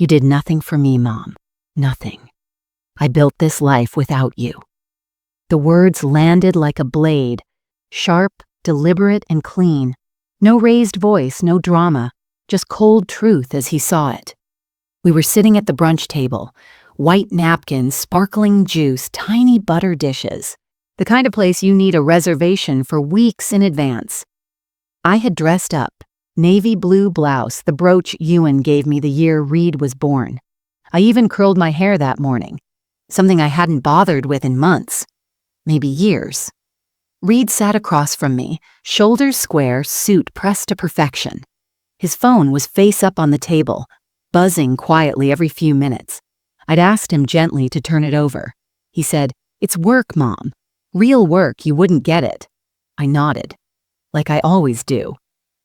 You did nothing for me, Mom. Nothing. I built this life without you." The words landed like a blade, sharp, deliberate, and clean. No raised voice, no drama, just cold truth as he saw it. We were sitting at the brunch table, white napkins, sparkling juice, tiny butter dishes. The kind of place you need a reservation for weeks in advance. I had dressed up, navy blue blouse, the brooch Ewan gave me the year Reed was born. I even curled my hair that morning, something I hadn't bothered with in months, maybe years. Reed sat across from me, shoulders square, suit pressed to perfection. His phone was face up on the table, buzzing quietly every few minutes. I'd asked him gently to turn it over. He said, "It's work, Mom. Real work, you wouldn't get it." I nodded, like I always do.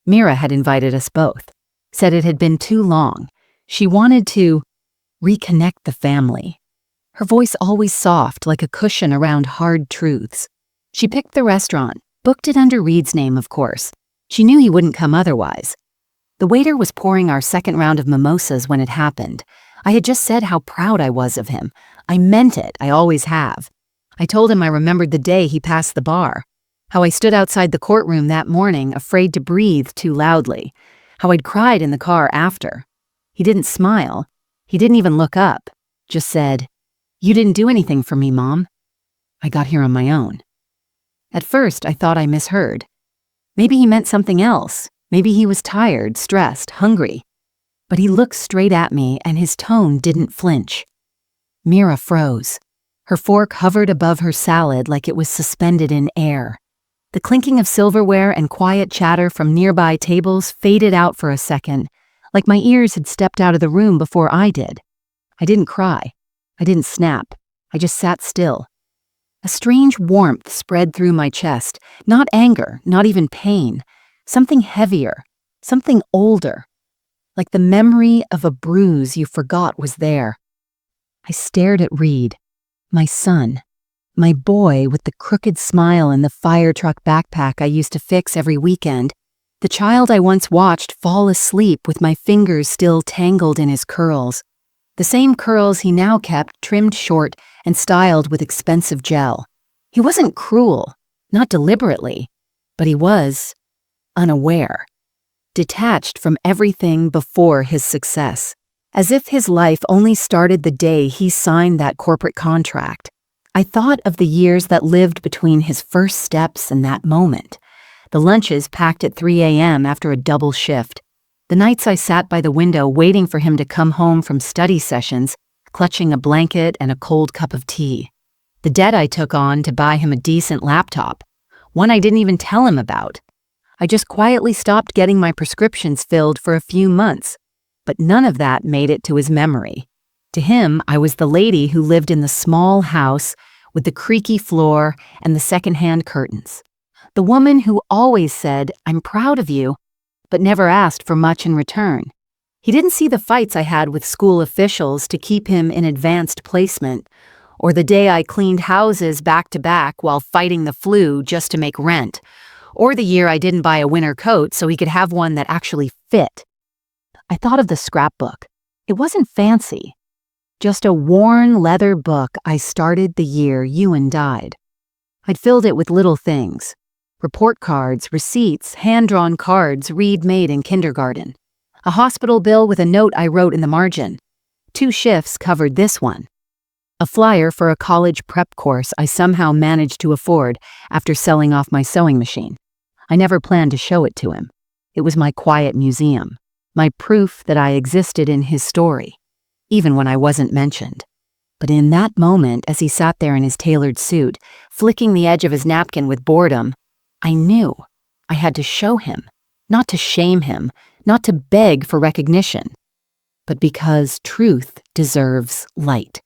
Mira had invited us both, said it had been too long. She wanted to reconnect the family. Her voice always soft, like a cushion around hard truths. She picked the restaurant, booked it under Reed's name, of course. She knew he wouldn't come otherwise. The waiter was pouring our second round of mimosas when it happened. I had just said how proud I was of him. I meant it, I always have. I told him I remembered the day he passed the bar, how I stood outside the courtroom that morning, afraid to breathe too loudly, how I'd cried in the car after. He didn't smile. He didn't even look up, just said, "You didn't do anything for me, Mom. I got here on my own." At first, I thought I misheard. Maybe he meant something else. Maybe he was tired, stressed, hungry. But he looked straight at me and his tone didn't flinch. Mira froze. Her fork hovered above her salad like it was suspended in air. The clinking of silverware and quiet chatter from nearby tables faded out for a second, like my ears had stepped out of the room before I did. I didn't cry. I didn't snap. I just sat still. A strange warmth spread through my chest, not anger, not even pain, something heavier, something older, like the memory of a bruise you forgot was there. I stared at Reed, my son, my boy with the crooked smile and the fire truck backpack I used to fix every weekend, the child I once watched fall asleep with my fingers still tangled in his curls, the same curls he now kept trimmed short and styled with expensive gel. He wasn't cruel, not deliberately, but he was unaware, detached from everything before his success, as if his life only started the day he signed that corporate contract. I thought of the years that lived between his first steps and that moment, the lunches packed at 3 a.m. after a double shift, the nights I sat by the window waiting for him to come home from study sessions, clutching a blanket and a cold cup of tea, the debt I took on to buy him a decent laptop, one I didn't even tell him about. I just quietly stopped getting my prescriptions filled for a few months, but none of that made it to his memory. To him, I was the lady who lived in the small house with the creaky floor and the secondhand curtains. The woman who always said, "I'm proud of you," but never asked for much in return. He didn't see the fights I had with school officials to keep him in advanced placement, or the day I cleaned houses back to back while fighting the flu just to make rent, or the year I didn't buy a winter coat so he could have one that actually fit. I thought of the scrapbook. It wasn't fancy. Just a worn leather book I started the year Ewan died. I'd filled it with little things. Report cards, receipts, hand-drawn cards Reed made in kindergarten. A hospital bill with a note I wrote in the margin. 2 shifts covered this one. A flyer for a college prep course I somehow managed to afford after selling off my sewing machine. I never planned to show it to him. It was my quiet museum, my proof that I existed in his story, even when I wasn't mentioned. But in that moment, as he sat there in his tailored suit, flicking the edge of his napkin with boredom, I knew I had to show him, not to shame him, not to beg for recognition, but because truth deserves light.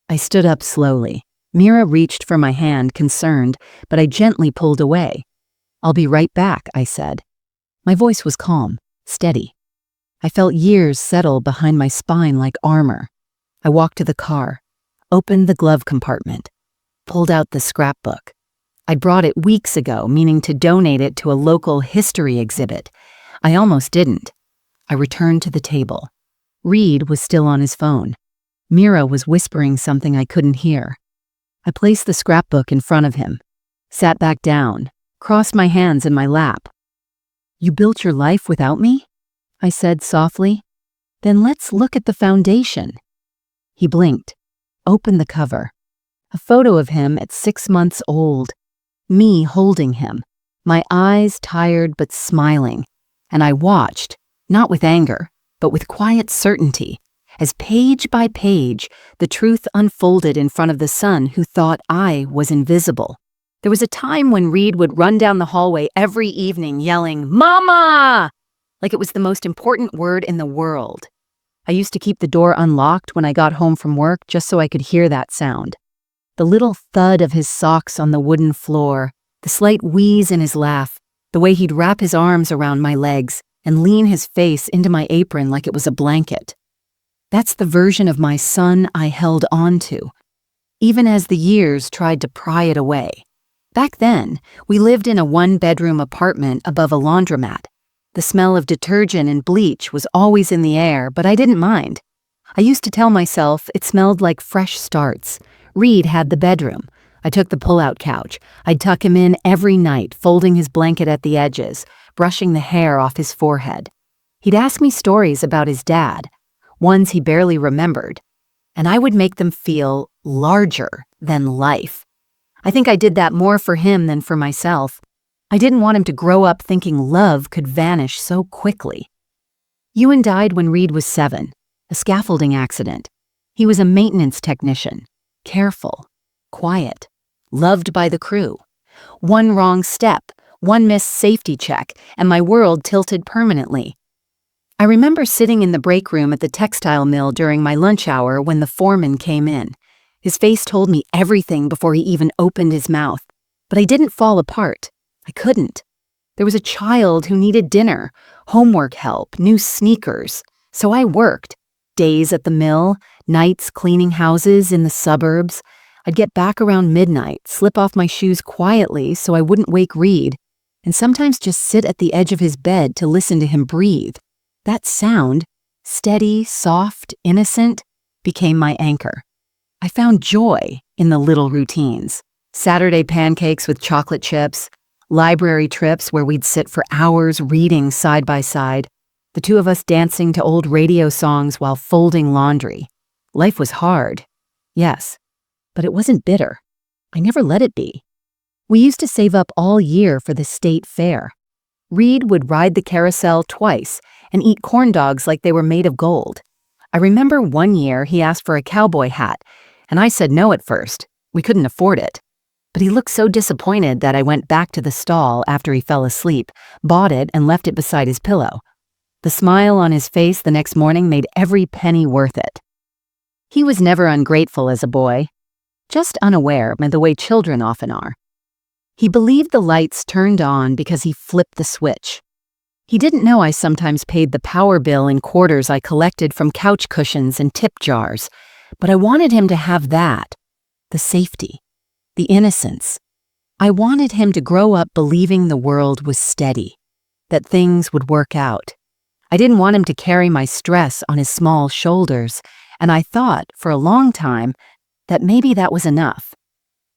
I stood up slowly. Mira reached for my hand, concerned, but I gently pulled away. "I'll be right back," I said. My voice was calm, steady. I felt years settle behind my spine like armor. I walked to the car, opened the glove compartment, pulled out the scrapbook. I'd brought it weeks ago, meaning to donate it to a local history exhibit. I almost didn't. I returned to the table. Reed was still on his phone. Mira was whispering something I couldn't hear. I placed the scrapbook in front of him, sat back down, crossed my hands in my lap. "You built your life without me?" I said softly. "Then let's look at the foundation." He blinked, opened the cover. A photo of him at 6 months old. Me holding him, my eyes tired but smiling. And I watched, not with anger, but with quiet certainty, as page by page, the truth unfolded in front of the son who thought I was invisible. There was a time when Reed would run down the hallway every evening yelling, "Mama!" like it was the most important word in the world. I used to keep the door unlocked when I got home from work just so I could hear that sound. The little thud of his socks on the wooden floor, the slight wheeze in his laugh, the way he'd wrap his arms around my legs and lean his face into my apron like it was a blanket. That's the version of my son I held on to, even as the years tried to pry it away. Back then, we lived in a one-bedroom apartment above a laundromat. The smell of detergent and bleach was always in the air, but I didn't mind. I used to tell myself it smelled like fresh starts. Reed had the bedroom. I took the pull-out couch. I'd tuck him in every night, folding his blanket at the edges, brushing the hair off his forehead. He'd ask me stories about his dad, ones he barely remembered, and I would make them feel larger than life. I think I did that more for him than for myself. I didn't want him to grow up thinking love could vanish so quickly. Ewan died when Reed was 7, a scaffolding accident. He was a maintenance technician, careful, quiet, loved by the crew. One wrong step, one missed safety check, and my world tilted permanently. I remember sitting in the break room at the textile mill during my lunch hour when the foreman came in. His face told me everything before he even opened his mouth, but I didn't fall apart. I couldn't. There was a child who needed dinner, homework help, new sneakers. So I worked. Days at the mill, nights cleaning houses in the suburbs. I'd get back around midnight, slip off my shoes quietly so I wouldn't wake Reed, and sometimes just sit at the edge of his bed to listen to him breathe. That sound, steady, soft, innocent, became my anchor. I found joy in the little routines. Saturday pancakes with chocolate chips, library trips where we'd sit for hours reading side by side, the two of us dancing to old radio songs while folding laundry. Life was hard, yes, but it wasn't bitter. I never let it be. We used to save up all year for the state fair. Reed would ride the carousel twice and eat corn dogs like they were made of gold. I remember one year he asked for a cowboy hat, and I said no at first. We couldn't afford it. But he looked so disappointed that I went back to the stall after he fell asleep, bought it, and left it beside his pillow. The smile on his face the next morning made every penny worth it. He was never ungrateful as a boy, just unaware in the way children often are. He believed the lights turned on because he flipped the switch. He didn't know I sometimes paid the power bill in quarters I collected from couch cushions and tip jars, but I wanted him to have that, the safety, the innocence. I wanted him to grow up believing the world was steady, that things would work out. I didn't want him to carry my stress on his small shoulders, and I thought, for a long time, that maybe that was enough.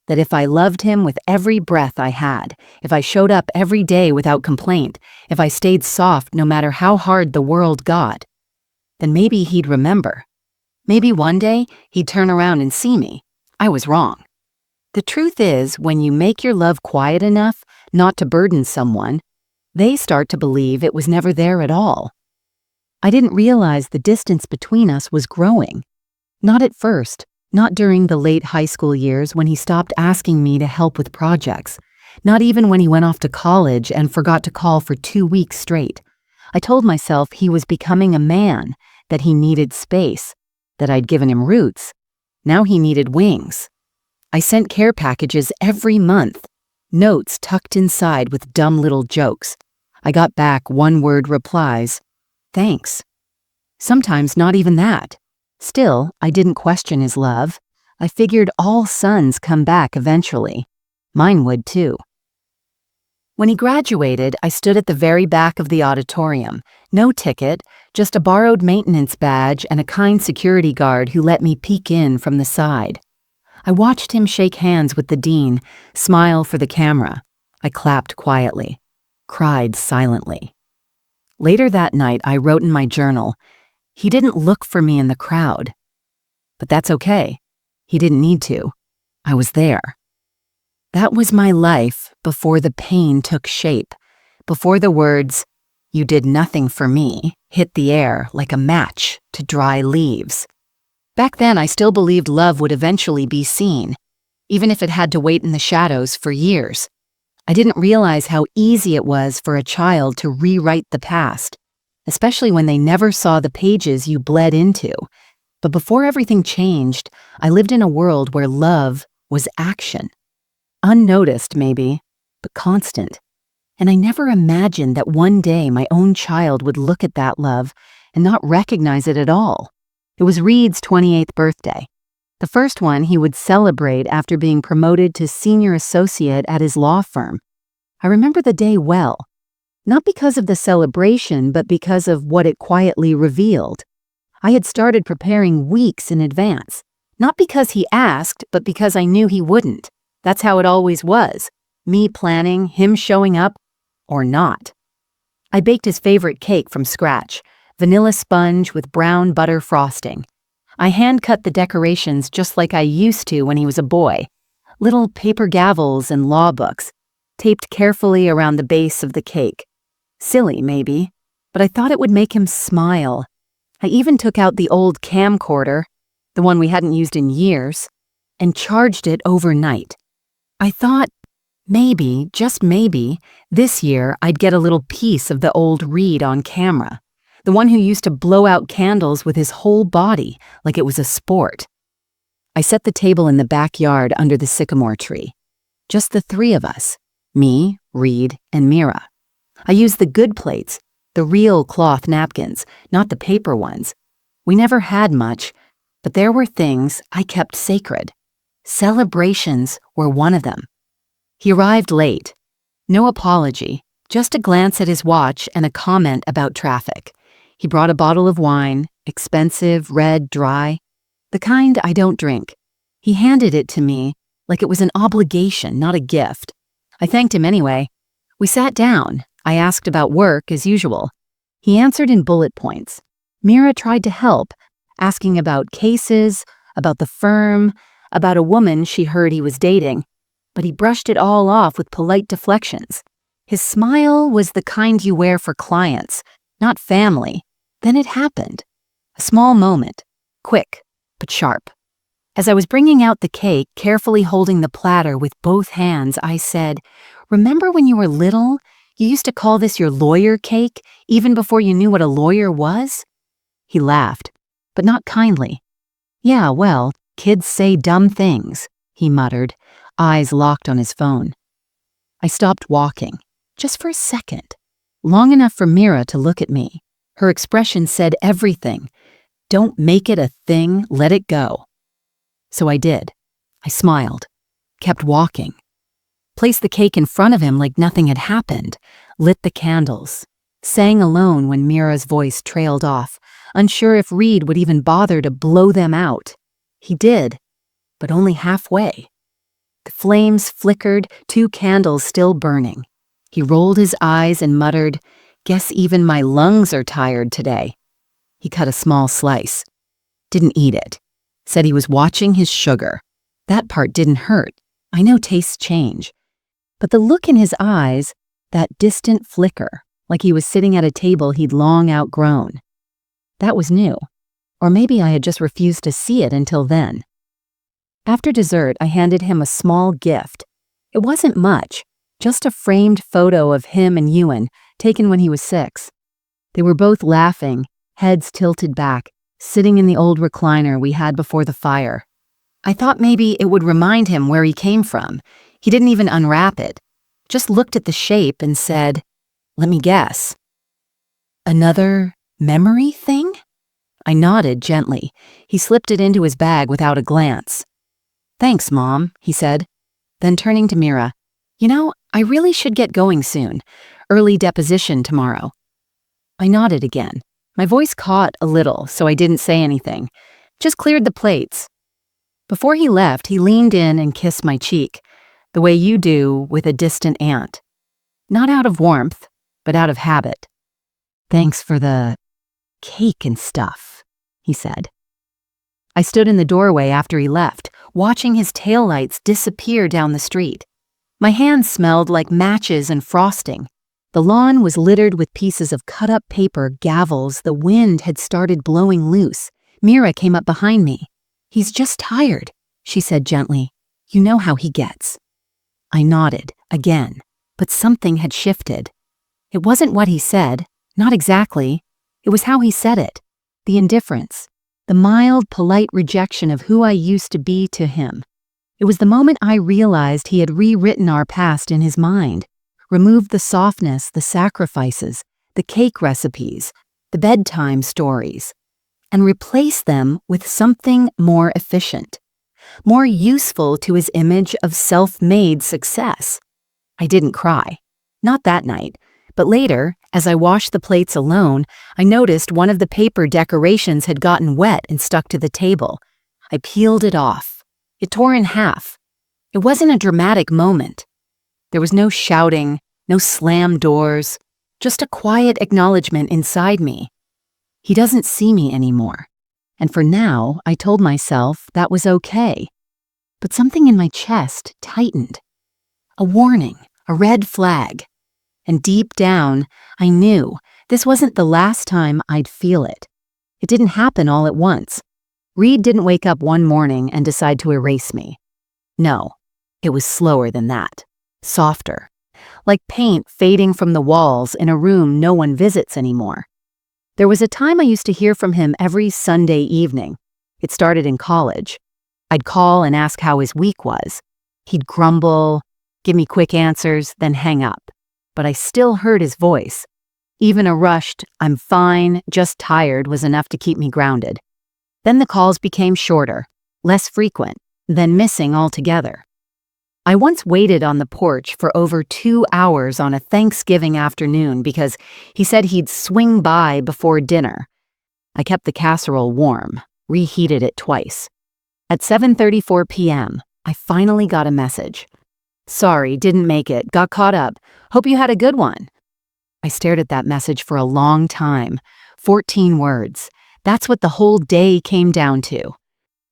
That if I loved him with every breath I had, if I showed up every day without complaint, if I stayed soft no matter how hard the world got, then maybe he'd remember. Maybe one day he'd turn around and see me. I was wrong. The truth is, when you make your love quiet enough not to burden someone, they start to believe it was never there at all. I didn't realize the distance between us was growing. Not at first. Not during the late high school years when he stopped asking me to help with projects. Not even when he went off to college and forgot to call for 2 weeks straight. I told myself he was becoming a man, that he needed space, that I'd given him roots. Now he needed wings. I sent care packages every month, notes tucked inside with dumb little jokes. I got back one-word replies, "Thanks." Sometimes not even that. Still, I didn't question his love. I figured all sons come back eventually. Mine would too. When he graduated, I stood at the very back of the auditorium. No ticket, just a borrowed maintenance badge and a kind security guard who let me peek in from the side. I watched him shake hands with the dean, smile for the camera. I clapped quietly, cried silently. Later that night, I wrote in my journal, "He didn't look for me in the crowd." But that's okay. He didn't need to. I was there. That was my life before the pain took shape, before the words, "You did nothing for me," hit the air like a match to dry leaves. Back then, I still believed love would eventually be seen, even if it had to wait in the shadows for years. I didn't realize how easy it was for a child to rewrite the past, especially when they never saw the pages you bled into. But before everything changed, I lived in a world where love was action. Unnoticed, maybe, but constant. And I never imagined that one day my own child would look at that love and not recognize it at all. It was Reed's 28th birthday, the first one he would celebrate after being promoted to senior associate at his law firm. I remember the day well, not because of the celebration, but because of what it quietly revealed. I had started preparing weeks in advance, not because he asked, but because I knew he wouldn't. That's how it always was, me planning, him showing up, or not. I baked his favorite cake from scratch, vanilla sponge with brown butter frosting. I hand-cut the decorations just like I used to when he was a boy, little paper gavels and law books, taped carefully around the base of the cake. Silly, maybe, but I thought it would make him smile. I even took out the old camcorder, the one we hadn't used in years, and charged it overnight. I thought, maybe, just maybe, this year I'd get a little piece of the old Reed on camera, the one who used to blow out candles with his whole body like it was a sport. I set the table in the backyard under the sycamore tree. Just the three of us, me, Reed, and Mira. I used the good plates, the real cloth napkins, not the paper ones. We never had much, but there were things I kept sacred. Celebrations were one of them. He arrived late. No apology, just a glance at his watch and a comment about traffic. He brought a bottle of wine, expensive, red, dry, the kind I don't drink. He handed it to me like it was an obligation, not a gift. I thanked him anyway. We sat down. I asked about work as usual. He answered in bullet points. Mira tried to help, asking about cases, about the firm, about a woman she heard he was dating, but he brushed it all off with polite deflections. His smile was the kind you wear for clients, not family. Then it happened. A small moment, quick but sharp. As I was bringing out the cake, carefully holding the platter with both hands, I said, "Remember when you were little, you used to call this your lawyer cake, even before you knew what a lawyer was?" He laughed, but not kindly. "Yeah, well, kids say dumb things," he muttered, eyes locked on his phone. I stopped walking, just for a second, long enough for Mira to look at me. Her expression said everything. Don't make it a thing, let it go. So I did. I smiled, kept walking, placed the cake in front of him like nothing had happened, lit the candles, sang alone when Mira's voice trailed off, unsure if Reed would even bother to blow them out. He did, but only halfway. The flames flickered, 2 candles still burning. He rolled his eyes and muttered, "Guess even my lungs are tired today." He cut a small slice. Didn't eat it. Said he was watching his sugar. That part didn't hurt. I know tastes change. But the look in his eyes, that distant flicker, like he was sitting at a table he'd long outgrown. That was new. Or maybe I had just refused to see it until then. After dessert, I handed him a small gift. It wasn't much, just a framed photo of him and Ewan, taken when he was 6. They were both laughing, heads tilted back, sitting in the old recliner we had before the fire. I thought maybe it would remind him where he came from. He didn't even unwrap it, just looked at the shape and said, "Let me guess. Another memory thing?" I nodded gently. He slipped it into his bag without a glance. "Thanks, Mom," he said. Then turning to Mira, I really should get going soon. Early deposition tomorrow. I nodded again. My voice caught a little, so I didn't say anything. Just cleared the plates. Before he left, he leaned in and kissed my cheek, the way you do with a distant aunt. Not out of warmth, but out of habit. Thanks for the cake and stuff, he said. I stood in the doorway after he left, watching his taillights disappear down the street. My hands smelled like matches and frosting. The lawn was littered with pieces of cut-up paper, gavels the wind had started blowing loose. Mira came up behind me. He's just tired, she said gently. You know how he gets. I nodded, again, but something had shifted. It wasn't what he said, not exactly. It was how he said it. The indifference, the mild, polite rejection of who I used to be to him. It was the moment I realized he had rewritten our past in his mind, removed the softness, the sacrifices, the cake recipes, the bedtime stories, and replaced them with something more efficient, more useful to his image of self-made success. I didn't cry. Not that night. But later, as I washed the plates alone, I noticed one of the paper decorations had gotten wet and stuck to the table. I peeled it off. It tore in half. It wasn't a dramatic moment. There was no shouting, no slam doors, just a quiet acknowledgement inside me. He doesn't see me anymore. And for now, I told myself that was okay. But something in my chest tightened. A warning, a red flag. And deep down, I knew this wasn't the last time I'd feel it. It didn't happen all at once. Reed didn't wake up one morning and decide to erase me. No, it was slower than that. Softer. Like paint fading from the walls in a room no one visits anymore. There was a time I used to hear from him every Sunday evening. It started in college. I'd call and ask how his week was. He'd grumble, give me quick answers, then hang up. But I still heard his voice. Even a rushed, "I'm fine, just tired" was enough to keep me grounded. Then the calls became shorter, less frequent, then missing altogether. I once waited on the porch for over 2 hours on a Thanksgiving afternoon because he said he'd swing by before dinner. I kept the casserole warm, reheated it twice. At 7:34 p.m., I finally got a message. "Sorry, didn't make it, got caught up. Hope you had a good one." I stared at that message for a long time. 14 words. That's what the whole day came down to.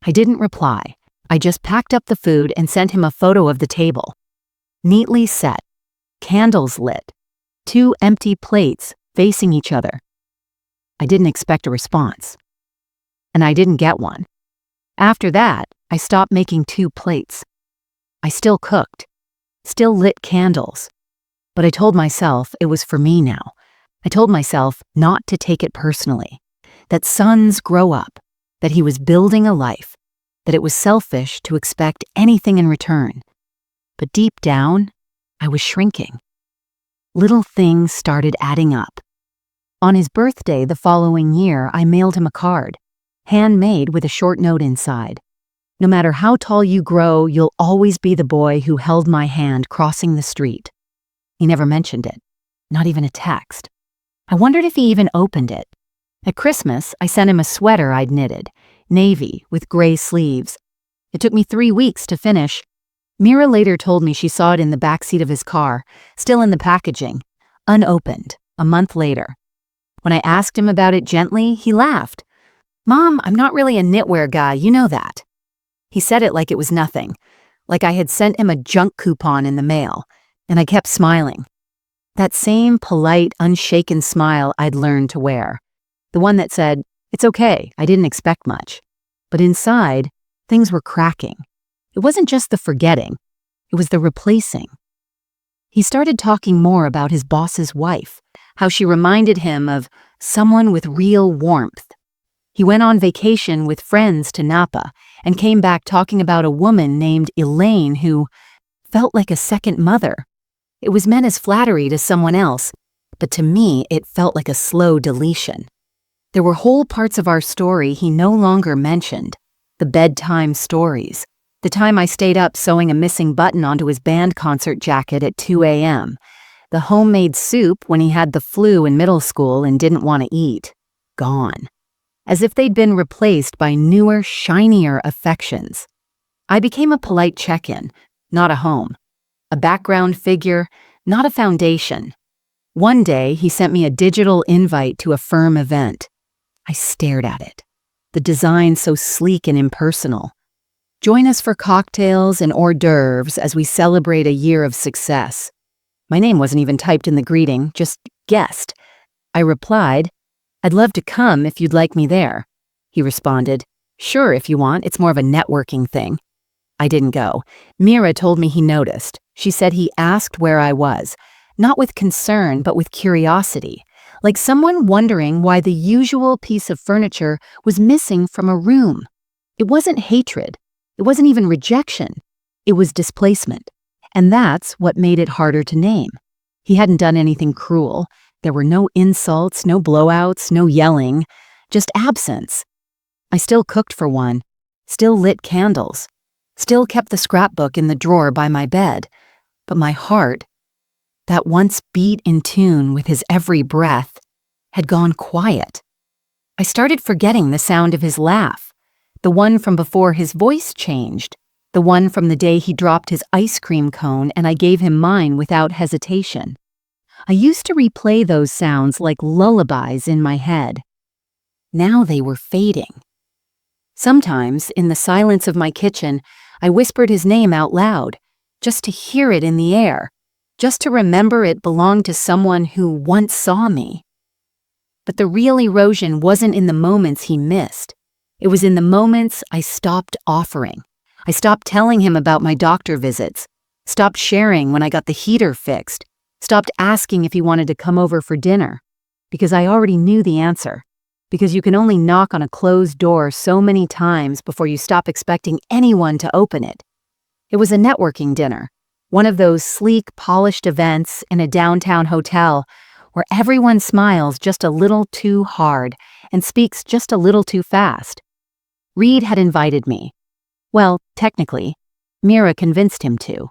I didn't reply. I just packed up the food and sent him a photo of the table. Neatly set. Candles lit. 2 empty plates facing each other. I didn't expect a response. And I didn't get one. After that, I stopped making 2 plates. I still cooked. Still lit candles. But I told myself it was for me now. I told myself not to take it personally. That sons grow up. That he was building a life. That it was selfish to expect anything in return. But deep down, I was shrinking. Little things started adding up. On his birthday the following year, I mailed him a card, handmade with a short note inside. No matter how tall you grow, you'll always be the boy who held my hand crossing the street. He never mentioned it, not even a text. I wondered if he even opened it. At Christmas, I sent him a sweater I'd knitted, navy with gray sleeves. It took me 3 weeks to finish. Mira later told me she saw it in the backseat of his car, still in the packaging, unopened, a month later. When I asked him about it gently, he laughed. "Mom, I'm not really a knitwear guy, you know that." He said it like it was nothing, like I had sent him a junk coupon in the mail, and I kept smiling. That same polite, unshaken smile I'd learned to wear. The one that said, "It's okay, I didn't expect much." But inside, things were cracking. It wasn't just the forgetting, it was the replacing. He started talking more about his boss's wife, how she reminded him of someone with real warmth. He went on vacation with friends to Napa and came back talking about a woman named Elaine who felt like a second mother. It was meant as flattery to someone else, but to me it felt like a slow deletion. There were whole parts of our story he no longer mentioned, the bedtime stories, The time I stayed up sewing a missing button onto his band concert jacket at 2 a.m., the homemade soup when he had the flu in middle school and didn't want to eat. Gone. As if they'd been replaced by newer, shinier affections. I became a polite check-in, not a home. A background figure, not a foundation. One day, he sent me a digital invite to a firm event. I stared at it. The design so sleek and impersonal. Join us for cocktails and hors d'oeuvres as we celebrate a year of success. My name wasn't even typed in the greeting, just guest. I replied, "I'd love to come if you'd like me there." He responded, "Sure, if you want, it's more of a networking thing." I didn't go. Mira told me he noticed. She said he asked where I was, not with concern, but with curiosity, like someone wondering why the usual piece of furniture was missing from a room. It wasn't hatred. It wasn't even rejection. It was displacement. And that's what made it harder to name. He hadn't done anything cruel. There were no insults, no blowouts, no yelling, just absence. I still cooked for one, still lit candles, still kept the scrapbook in the drawer by my bed, but my heart, that once beat in tune with his every breath, had gone quiet. I started forgetting the sound of his laugh, the one from before his voice changed, the one from the day he dropped his ice cream cone and I gave him mine without hesitation. I used to replay those sounds like lullabies in my head. Now they were fading. Sometimes, in the silence of my kitchen, I whispered his name out loud, just to hear it in the air, just to remember it belonged to someone who once saw me. But the real erosion wasn't in the moments he missed. It was in the moments I stopped offering. I stopped telling him about my doctor visits, stopped sharing when I got the heater fixed, stopped asking if he wanted to come over for dinner, because I already knew the answer, because you can only knock on a closed door so many times before you stop expecting anyone to open it. It was a networking dinner, one of those sleek, polished events in a downtown hotel where everyone smiles just a little too hard and speaks just a little too fast. Reed had invited me. Well, technically, Mira convinced him to.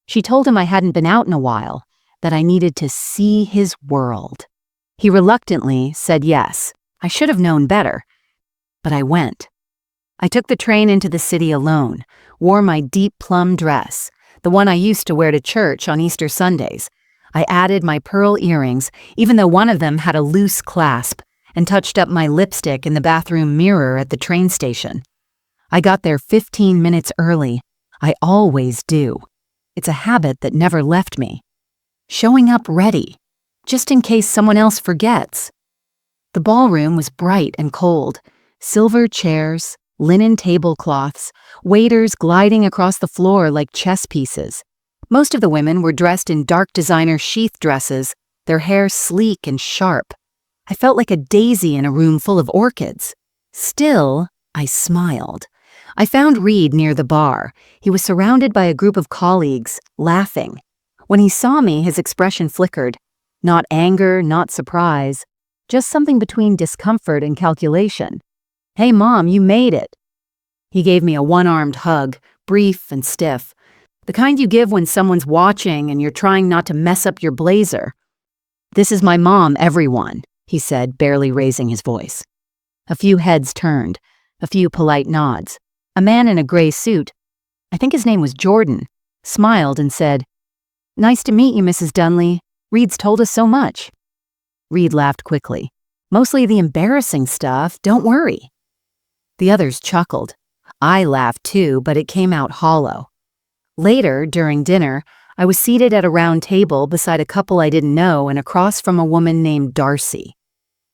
She told him I hadn't been out in a while, that I needed to see his world. He reluctantly said yes. I should have known better. But I went. I took the train into the city alone, wore my deep plum dress, the one I used to wear to church on Easter Sundays. I added my pearl earrings, even though one of them had a loose clasp, and touched up my lipstick in the bathroom mirror at the train station. I got there 15 minutes early. I always do. It's a habit that never left me. Showing up ready, just in case someone else forgets. The ballroom was bright and cold. Silver chairs, linen tablecloths, waiters gliding across the floor like chess pieces. Most of the women were dressed in dark designer sheath dresses, their hair sleek and sharp. I felt like a daisy in a room full of orchids. Still, I smiled. I found Reed near the bar. He was surrounded by a group of colleagues, laughing. When he saw me, his expression flickered. Not anger, not surprise, just something between discomfort and calculation. "Hey, Mom, you made it." He gave me a one-armed hug, brief and stiff. The kind you give when someone's watching and you're trying not to mess up your blazer. "This is my mom, everyone," he said, barely raising his voice. A few heads turned, a few polite nods. A man in a gray suit, I think his name was Jordan, smiled and said, "Nice to meet you, Mrs. Dunley. Reed's told us so much." Reed laughed quickly. "Mostly the embarrassing stuff, don't worry." The others chuckled. I laughed too, but it came out hollow. Later, during dinner, I was seated at a round table beside a couple I didn't know and across from a woman named Darcy.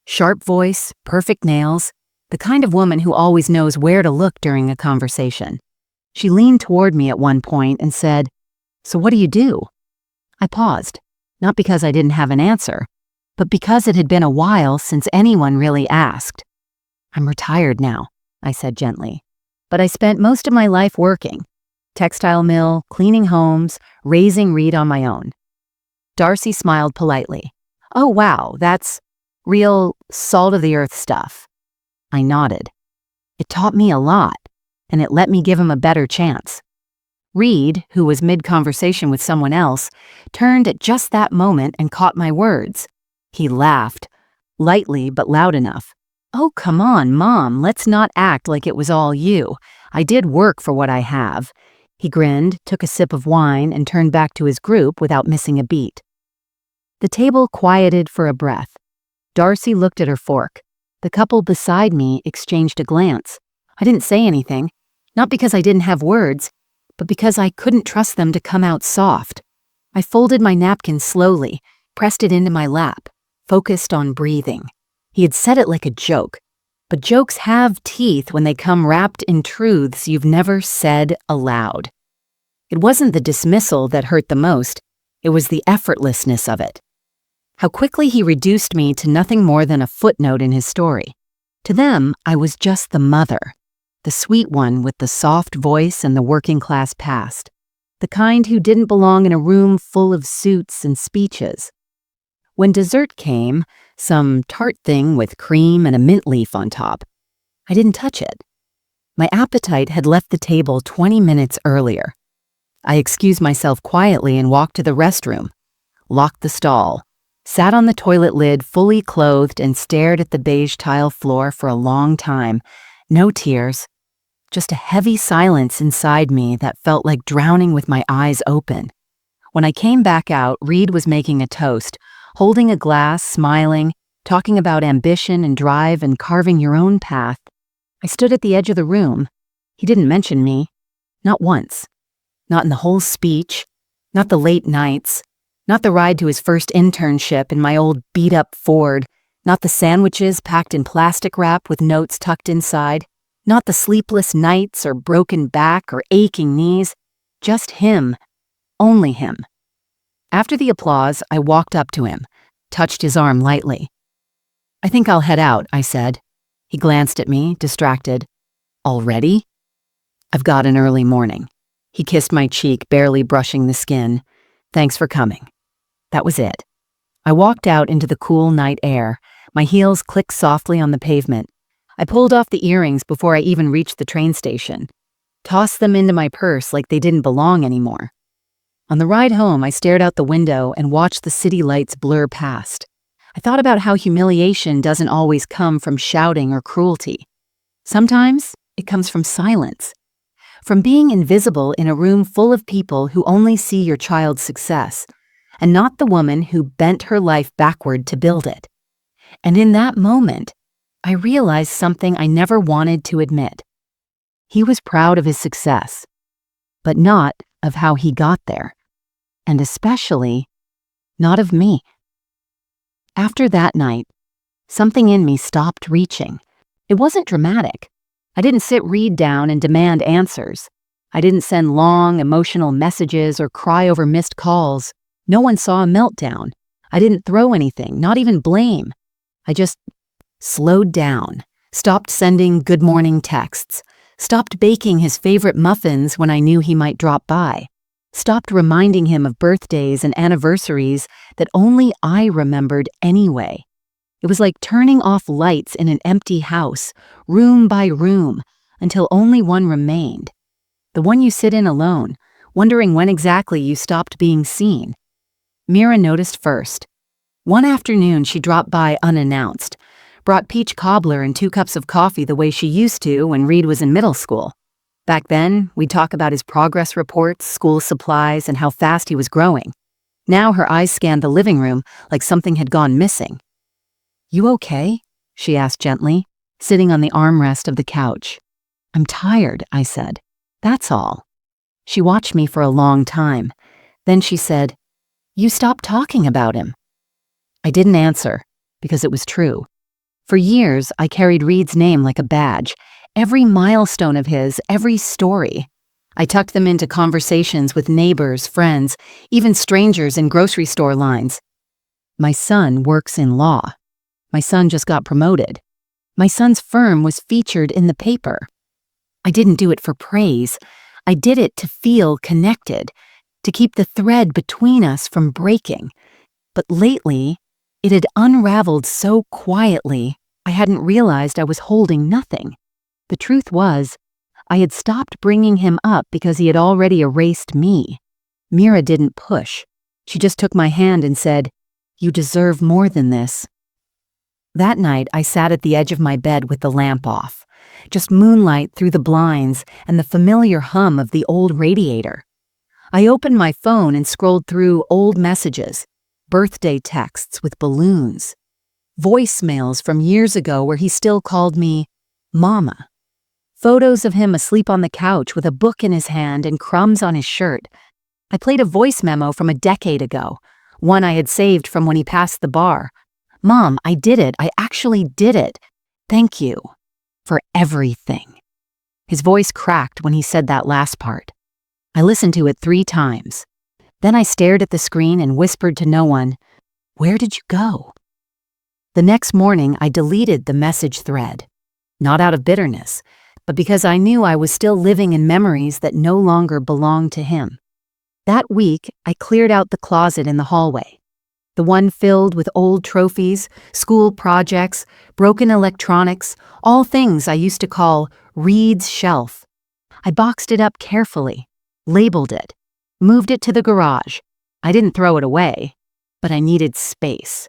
Sharp voice, perfect nails, the kind of woman who always knows where to look during a conversation. She leaned toward me at one point and said, "So what do you do?" I paused, not because I didn't have an answer, but because it had been a while since anyone really asked. "I'm retired now," I said gently, "but I spent most of my life working. Textile mill, cleaning homes, raising Reed on my own." Darcy smiled politely. "Oh wow, that's real salt-of-the-earth stuff." I nodded. "It taught me a lot. and it let me give him a better chance. Reed, who was mid-conversation with someone else, turned at just that moment and caught my words. He laughed, lightly but loud enough. "Oh, come on, Mom, let's not act like it was all you. I did work for what I have." He grinned, took a sip of wine, and turned back to his group without missing a beat. The table quieted for a breath. Darcy looked at her fork. The couple beside me exchanged a glance. I didn't say anything, not because I didn't have words, but because I couldn't trust them to come out soft. I folded my napkin slowly, pressed it into my lap, focused on breathing. He had said it like a joke, but jokes have teeth when they come wrapped in truths you've never said aloud. It wasn't the dismissal that hurt the most, it was the effortlessness of it. How quickly he reduced me to nothing more than a footnote in his story. To them, I was just the mother, the sweet one with the soft voice and the working-class past, the kind who didn't belong in a room full of suits and speeches. When dessert came, some tart thing with cream and a mint leaf on top, I didn't touch it. My appetite had left the table 20 minutes earlier. I excused myself quietly and walked to the restroom, locked the stall, sat on the toilet lid fully clothed and stared at the beige tile floor for a long time. No tears, just a heavy silence inside me that felt like drowning with my eyes open. When I came back out, Reed was making a toast, holding a glass, smiling, talking about ambition and drive and carving your own path. I stood at the edge of the room. He didn't mention me. Not once. Not in the whole speech. Not the late nights. Not the ride to his first internship in my old beat-up Ford. Not the sandwiches packed in plastic wrap with notes tucked inside. Not the sleepless nights or broken back or aching knees. Just him. Only him. After the applause, I walked up to him, touched his arm lightly. "I think I'll head out," I said. He glanced at me, distracted. "Already?" "I've got an early morning." He kissed my cheek, barely brushing the skin. "Thanks for coming." That was it. I walked out into the cool night air. My heels clicked softly on the pavement. I pulled off the earrings before I even reached the train station. Tossed them into my purse like they didn't belong anymore. On the ride home, I stared out the window and watched the city lights blur past. I thought about how humiliation doesn't always come from shouting or cruelty. Sometimes it comes from silence. From being invisible in a room full of people who only see your child's success, and not the woman who bent her life backward to build it. And in that moment, I realized something I never wanted to admit. He was proud of his success, but not of how he got there, and especially not of me. After that night, something in me stopped reaching. It wasn't dramatic. I didn't sit Reed down and demand answers. I didn't send long, emotional messages or cry over missed calls. No one saw a meltdown. I didn't throw anything, not even blame. I just slowed down, stopped sending good morning texts, stopped baking his favorite muffins when I knew he might drop by, stopped reminding him of birthdays and anniversaries that only I remembered anyway. It was like turning off lights in an empty house, room by room, until only one remained. The one you sit in alone, wondering when exactly you stopped being seen. Mira noticed first. One afternoon, she dropped by unannounced, brought peach cobbler and 2 cups of coffee the way she used to when Reed was in middle school. Back then, we'd talk about his progress reports, school supplies, and how fast he was growing. Now her eyes scanned the living room like something had gone missing. "You okay?" she asked gently, sitting on the armrest of the couch. "I'm tired," I said. "That's all." She watched me for a long time. Then she said, "You stopped talking about him." I didn't answer, because it was true. For years, I carried Reed's name like a badge. Every milestone of his, every story. I tucked them into conversations with neighbors, friends, even strangers in grocery store lines. My son works in law. My son just got promoted. My son's firm was featured in the paper. I didn't do it for praise. I did it to feel connected, to keep the thread between us from breaking. But lately, it had unraveled so quietly, I hadn't realized I was holding nothing. The truth was, I had stopped bringing him up because he had already erased me. Mira didn't push. She just took my hand and said, "You deserve more than this." That night, I sat at the edge of my bed with the lamp off, just moonlight through the blinds and the familiar hum of the old radiator. I opened my phone and scrolled through old messages, birthday texts with balloons, voicemails from years ago where he still called me Mama, photos of him asleep on the couch with a book in his hand and crumbs on his shirt. I played a voice memo from a decade ago, one I had saved from when he passed the bar. "Mom, I did it. I actually did it. Thank you for everything." His voice cracked when he said that last part. I listened to it 3 times. Then I stared at the screen and whispered to no one, "Where did you go?" The next morning, I deleted the message thread, not out of bitterness, but because I knew I was still living in memories that no longer belonged to him. That week, I cleared out the closet in the hallway, the one filled with old trophies, school projects, broken electronics, all things I used to call Reed's shelf. I boxed it up carefully, labeled it, moved it to the garage. I didn't throw it away, but I needed space.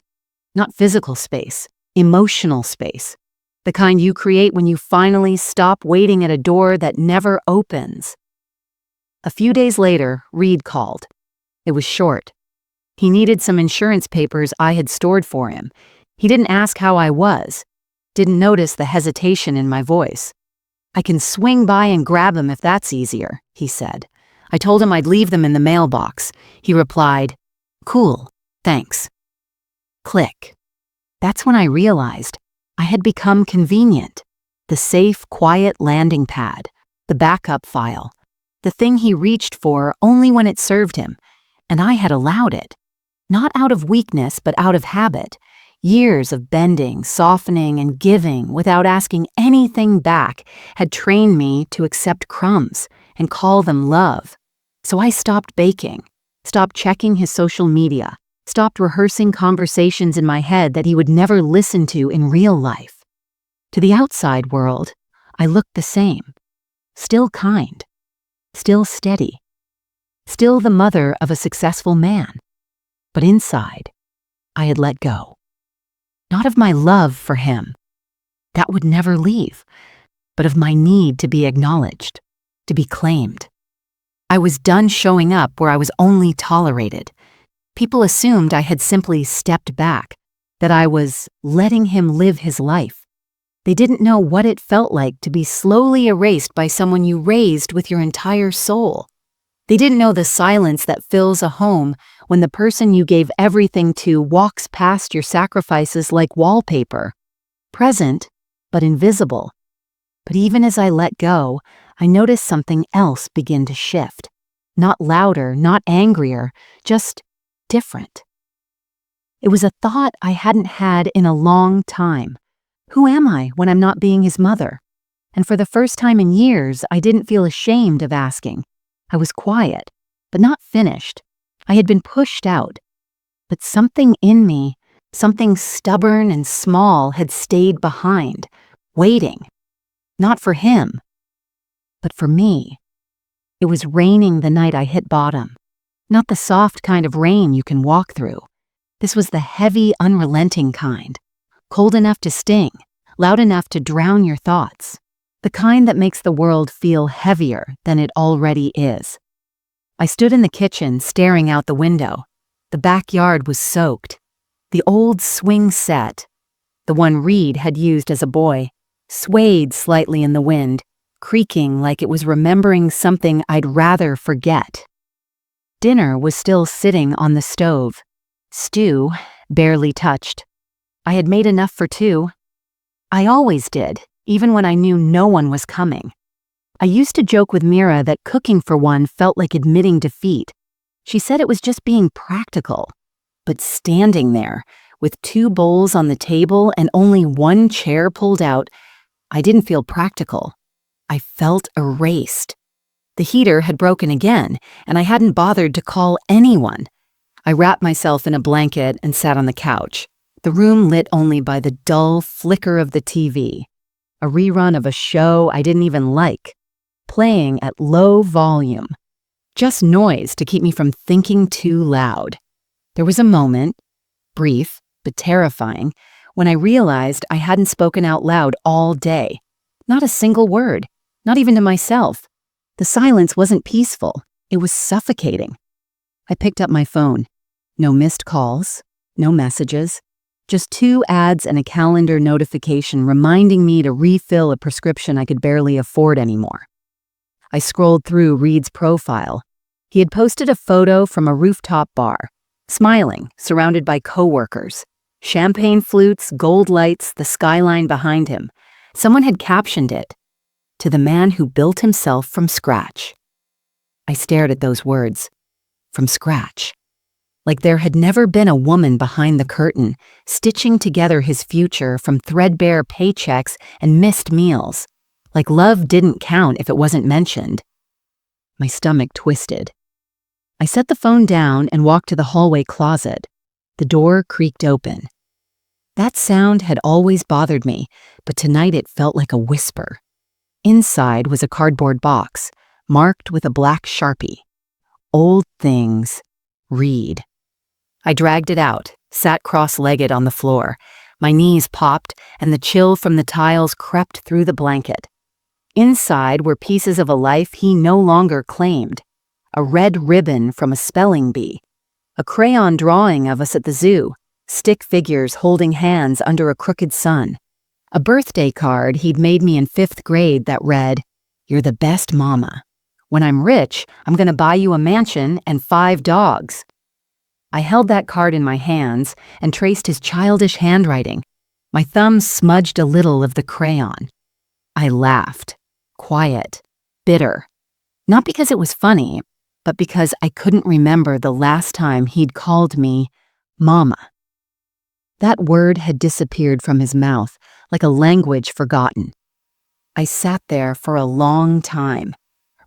Not physical space, emotional space. The kind you create when you finally stop waiting at a door that never opens. A few days later, Reed called. It was short. He needed some insurance papers I had stored for him. He didn't ask how I was, didn't notice the hesitation in my voice. "I can swing by and grab them if that's easier," he said. I told him I'd leave them in the mailbox. He replied, "Cool, thanks." Click. That's when I realized I had become convenient. The safe, quiet landing pad, the backup file, the thing he reached for only when it served him, and I had allowed it. Not out of weakness, but out of habit. Years of bending, softening, and giving without asking anything back had trained me to accept crumbs and call them love. So I stopped baking, stopped checking his social media, stopped rehearsing conversations in my head that he would never listen to in real life. To the outside world, I looked the same. Still kind. Still steady. Still the mother of a successful man. But inside, I had let go. Not of my love for him. That would never leave. But of my need to be acknowledged, to be claimed. I was done showing up where I was only tolerated. People assumed I had simply stepped back, that I was letting him live his life. They didn't know what it felt like to be slowly erased by someone you raised with your entire soul. They didn't know the silence that fills a home when the person you gave everything to walks past your sacrifices like wallpaper, present but invisible. But even as I let go, I noticed something else begin to shift. Not louder, not angrier, just different. It was a thought I hadn't had in a long time. Who am I when I'm not being his mother? And for the first time in years, I didn't feel ashamed of asking. I was quiet, but not finished. I had been pushed out. But something in me, something stubborn and small, had stayed behind, waiting. Not for him, but for me. It was raining the night I hit bottom. Not the soft kind of rain you can walk through. This was the heavy, unrelenting kind. Cold enough to sting, loud enough to drown your thoughts. The kind that makes the world feel heavier than it already is. I stood in the kitchen, staring out the window. The backyard was soaked. The old swing set, the one Reed had used as a boy, swayed slightly in the wind, creaking like it was remembering something I'd rather forget. Dinner was still sitting on the stove. Stew, barely touched. I had made enough for 2. I always did, even when I knew no one was coming. I used to joke with Mira that cooking for one felt like admitting defeat. She said it was just being practical. But standing there, with 2 bowls on the table and only 1 chair pulled out, I didn't feel practical. I felt erased. The heater had broken again, and I hadn't bothered to call anyone. I wrapped myself in a blanket and sat on the couch, the room lit only by the dull flicker of the TV, a rerun of a show I didn't even like. playing at low volume. Just noise to keep me from thinking too loud. There was a moment, brief but terrifying, when I realized I hadn't spoken out loud all day. Not a single word, not even to myself. The silence wasn't peaceful, it was suffocating. I picked up my phone. No missed calls, no messages, just 2 ads and a calendar notification reminding me to refill a prescription I could barely afford anymore. I scrolled through Reed's profile. He had posted a photo from a rooftop bar, smiling, surrounded by coworkers. Champagne flutes, gold lights, the skyline behind him. Someone had captioned it, "To the man who built himself from scratch." I stared at those words, from scratch. Like there had never been a woman behind the curtain, stitching together his future from threadbare paychecks and missed meals. Like love didn't count if it wasn't mentioned. My stomach twisted. I set the phone down and walked to the hallway closet. The door creaked open. That sound had always bothered me, but tonight it felt like a whisper. Inside was a cardboard box, marked with a black Sharpie. Old things. Reed. I dragged it out, sat cross-legged on the floor. My knees popped, and the chill from the tiles crept through the blanket. Inside were pieces of a life he no longer claimed. A red ribbon from a spelling bee. A crayon drawing of us at the zoo. Stick figures holding hands under a crooked sun. A birthday card he'd made me in 5th grade that read, "You're the best mama. When I'm rich, I'm gonna buy you a mansion and 5 dogs." I held that card in my hands and traced his childish handwriting. My thumbs smudged a little of the crayon. I laughed, quiet, bitter. Not because it was funny, but because I couldn't remember the last time he'd called me Mama. That word had disappeared from his mouth, like a language forgotten. I sat there for a long time,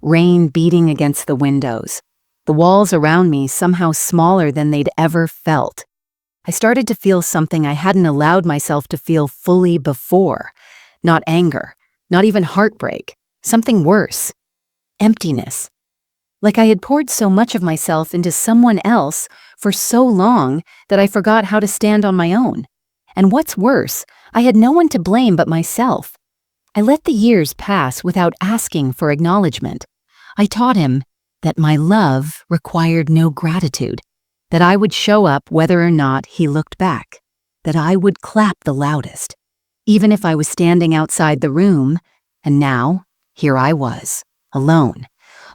rain beating against the windows, the walls around me somehow smaller than they'd ever felt. I started to feel something I hadn't allowed myself to feel fully before. Not anger, not even heartbreak, something worse. Emptiness. Like I had poured so much of myself into someone else for so long that I forgot how to stand on my own. And what's worse, I had no one to blame but myself. I let the years pass without asking for acknowledgement. I taught him that my love required no gratitude, that I would show up whether or not he looked back, that I would clap the loudest, even if I was standing outside the room. And now, here I was, alone,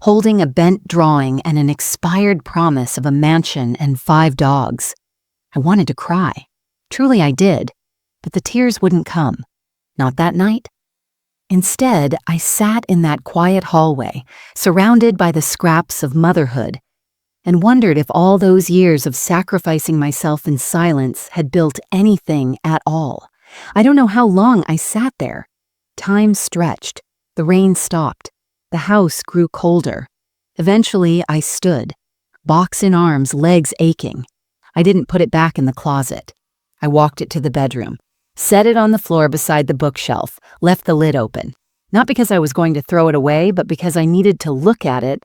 holding a bent drawing and an expired promise of a mansion and 5 dogs. I wanted to cry. Truly I did, but the tears wouldn't come. Not that night. Instead, I sat in that quiet hallway, surrounded by the scraps of motherhood, and wondered if all those years of sacrificing myself in silence had built anything at all. I don't know how long I sat there. Time stretched. The rain stopped. The house grew colder. Eventually, I stood, box in arms, legs aching. I didn't put it back in the closet. I walked it to the bedroom, set it on the floor beside the bookshelf, left the lid open. Not because I was going to throw it away, but because I needed to look at it,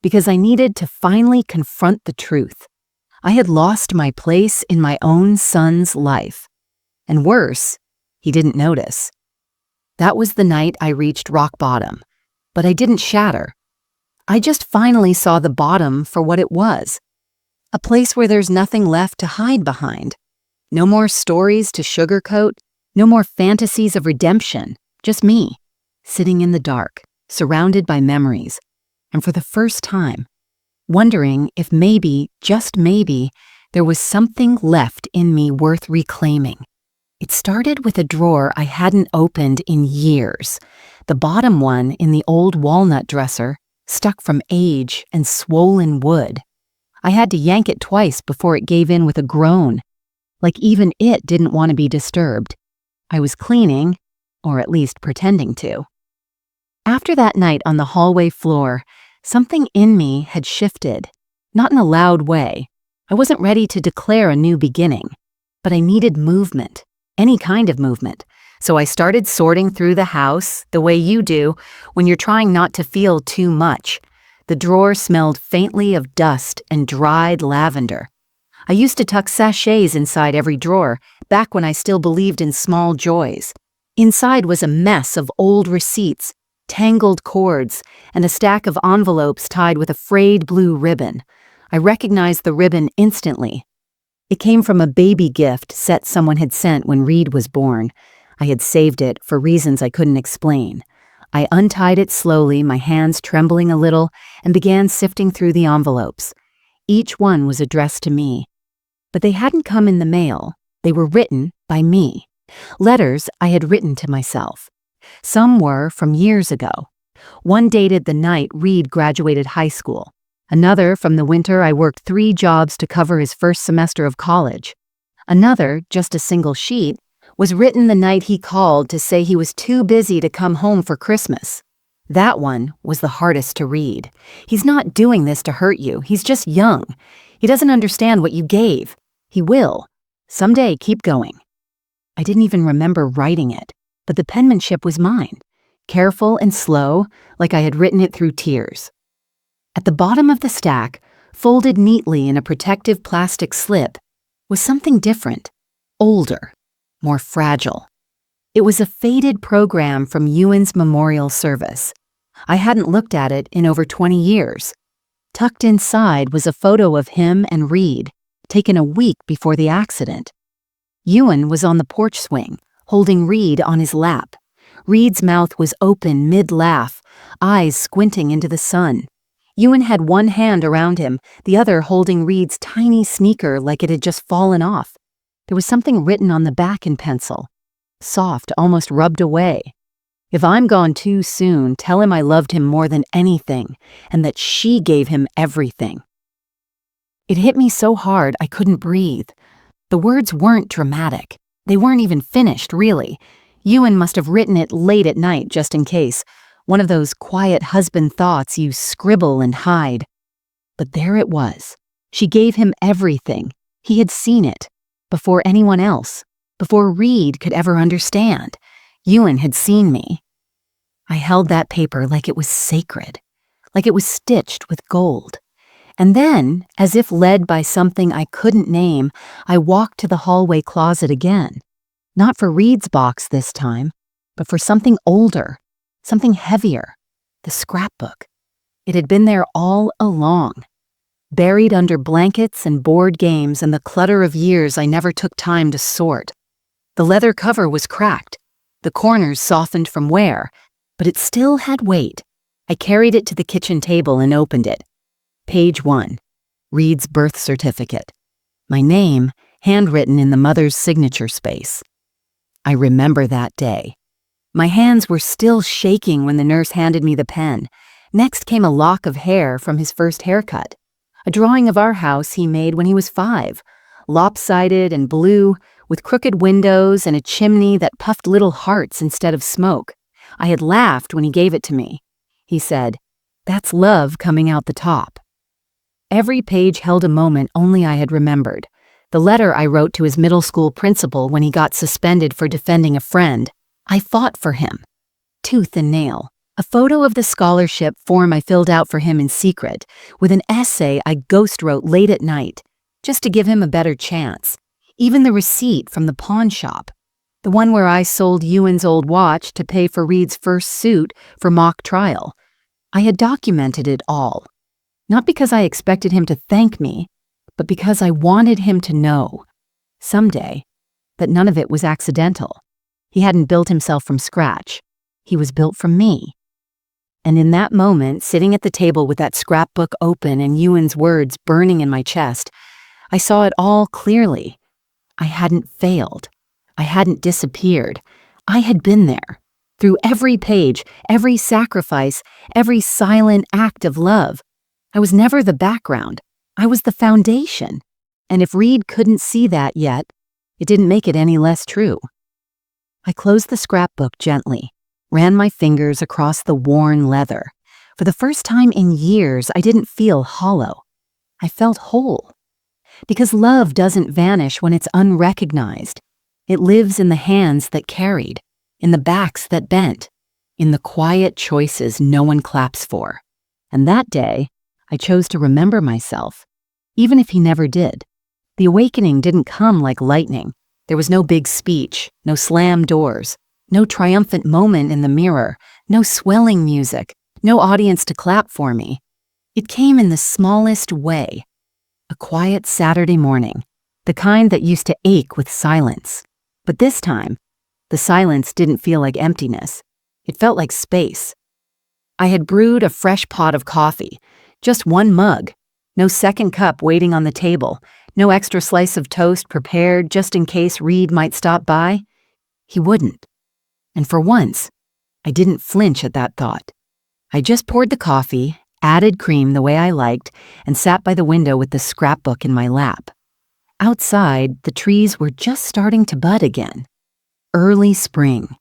because I needed to finally confront the truth. I had lost my place in my own son's life. And worse, he didn't notice. That was the night I reached rock bottom. But I didn't shatter. I just finally saw the bottom for what it was. A place where there's nothing left to hide behind. No more stories to sugarcoat. No more fantasies of redemption. Just me, sitting in the dark, surrounded by memories. And for the first time, wondering if maybe, just maybe, there was something left in me worth reclaiming. It started with a drawer I hadn't opened in years. The bottom one in the old walnut dresser, stuck from age and swollen wood. I had to yank it twice before it gave in with a groan, like even it didn't want to be disturbed. I was cleaning, or at least pretending to. After that night on the hallway floor, something in me had shifted, not in a loud way. I wasn't ready to declare a new beginning, but I needed movement, any kind of movement, So I started sorting through the house the way you do when you're trying not to feel too much. The drawer smelled faintly of dust and dried lavender. I used to tuck sachets inside every drawer, back when I still believed in small joys. Inside was a mess of old receipts, tangled cords, and a stack of envelopes tied with a frayed blue ribbon. I recognized the ribbon instantly. It came from a baby gift set someone had sent when Reed was born. I had saved it for reasons I couldn't explain. I untied it slowly, my hands trembling a little, and began sifting through the envelopes. Each one was addressed to me. But they hadn't come in the mail. They were written by me. Letters I had written to myself. Some were from years ago. One dated the night Reed graduated high school. Another from the winter I worked 3 jobs to cover his first semester of college. Another, just a single sheet, was written the night he called to say he was too busy to come home for Christmas. That one was the hardest to read. He's not doing this to hurt you. He's just young. He doesn't understand what you gave. He will. Someday, keep going. I didn't even remember writing it, but the penmanship was mine, careful and slow, like I had written it through tears. At the bottom of the stack, folded neatly in a protective plastic slip, was something different, older, more fragile. It was a faded program from Ewan's memorial service. I hadn't looked at it in over 20 years. Tucked inside was a photo of him and Reed, taken a week before the accident. Ewan was on the porch swing, holding Reed on his lap. Reed's mouth was open mid-laugh, eyes squinting into the sun. Ewan had one hand around him, the other holding Reed's tiny sneaker like it had just fallen off. There was something written on the back in pencil, soft, almost rubbed away. If I'm gone too soon, tell him I loved him more than anything, and that she gave him everything. It hit me so hard I couldn't breathe. The words weren't dramatic. They weren't even finished, really. Ewan must have written it late at night, just in case. One of those quiet husband thoughts you scribble and hide. But there it was. She gave him everything. He had seen it. Before anyone else. Before Reed could ever understand. Ewan had seen me. I held that paper like it was sacred. Like it was stitched with gold. And then, as if led by something I couldn't name, I walked to the hallway closet again. Not for Reed's box this time, but for something older. Something heavier, the scrapbook. It had been there all along, buried under blankets and board games and the clutter of years I never took time to sort. The leather cover was cracked, the corners softened from wear, but it still had weight. I carried it to the kitchen table and opened it. Page 1, Reed's birth certificate. My name, handwritten in the mother's signature space. I remember that day. My hands were still shaking when the nurse handed me the pen. Next came a lock of hair from his first haircut. A drawing of our house he made when he was 5, lopsided and blue, with crooked windows and a chimney that puffed little hearts instead of smoke. I had laughed when he gave it to me. He said, "That's love coming out the top." Every page held a moment only I had remembered. The letter I wrote to his middle school principal when he got suspended for defending a friend. I fought for him, tooth and nail. A photo of the scholarship form I filled out for him in secret, with an essay I ghost wrote late at night, just to give him a better chance. Even the receipt from the pawn shop, the one where I sold Ewan's old watch to pay for Reed's first suit for mock trial. I had documented it all, not because I expected him to thank me, but because I wanted him to know, someday, that none of it was accidental. He hadn't built himself from scratch. He was built from me. And in that moment, sitting at the table with that scrapbook open and Ewan's words burning in my chest, I saw it all clearly. I hadn't failed. I hadn't disappeared. I had been there, through every page, every sacrifice, every silent act of love. I was never the background. I was the foundation. And if Reed couldn't see that yet, it didn't make it any less true. I closed the scrapbook gently, ran my fingers across the worn leather. For the first time in years, I didn't feel hollow. I felt whole. Because love doesn't vanish when it's unrecognized. It lives in the hands that carried. in the backs that bent, in the quiet choices no one claps for. And that day, I chose to remember myself, even if he never did. The awakening didn't come like lightning. There was no big speech, no slam doors, no triumphant moment in the mirror, no swelling music, no audience to clap for me. It came in the smallest way. A quiet Saturday morning, the kind that used to ache with silence. But this time, the silence didn't feel like emptiness. It felt like space. I had brewed a fresh pot of coffee, just one mug, no second cup waiting on the table, no extra slice of toast prepared just in case Reed might stop by. He wouldn't. And for once, I didn't flinch at that thought. I just poured the coffee, added cream the way I liked, and sat by the window with the scrapbook in my lap. Outside, the trees were just starting to bud again. Early spring.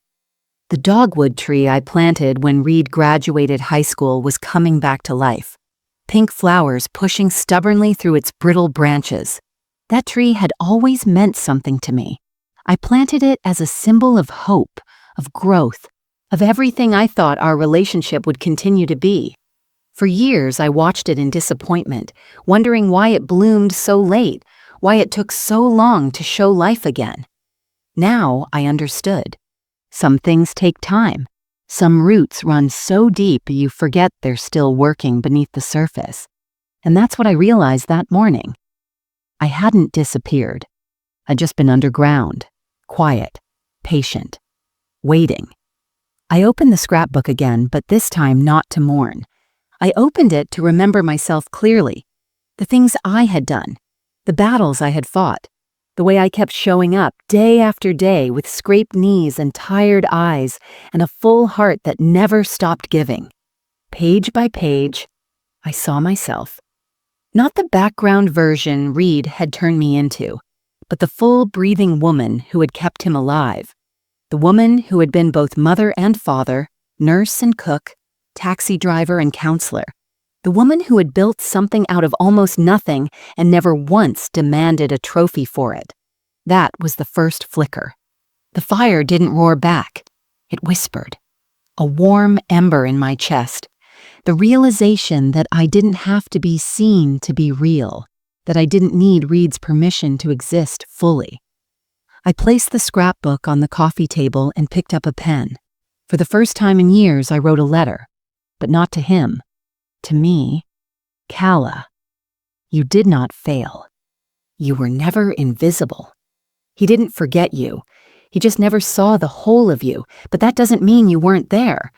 The dogwood tree I planted when Reed graduated high school was coming back to life, pink flowers pushing stubbornly through its brittle branches. That tree had always meant something to me. I planted it as a symbol of hope, of growth, of everything I thought our relationship would continue to be. For years, I watched it in disappointment, wondering why it bloomed so late, why it took so long to show life again. Now I understood. Some things take time. Some roots run so deep you forget they're still working beneath the surface. And that's what I realized that morning. I hadn't disappeared. I'd just been underground, quiet, patient, waiting. I opened the scrapbook again, but this time not to mourn. I opened it to remember myself clearly, the things I had done, the battles I had fought, the way I kept showing up day after day with scraped knees and tired eyes and a full heart that never stopped giving. Page by page, I saw myself. Not the background version Reed had turned me into, but the full breathing woman who had kept him alive. The woman who had been both mother and father, nurse and cook, taxi driver and counselor. The woman who had built something out of almost nothing and never once demanded a trophy for it. That was the first flicker. The fire didn't roar back. It whispered. A warm ember in my chest. The realization that I didn't have to be seen to be real, that I didn't need Reed's permission to exist fully. I placed the scrapbook on the coffee table and picked up a pen. For the first time in years, I wrote a letter, but not to him. To me, Calla, you did not fail. You were never invisible. He didn't forget you. He just never saw the whole of you, but that doesn't mean you weren't there.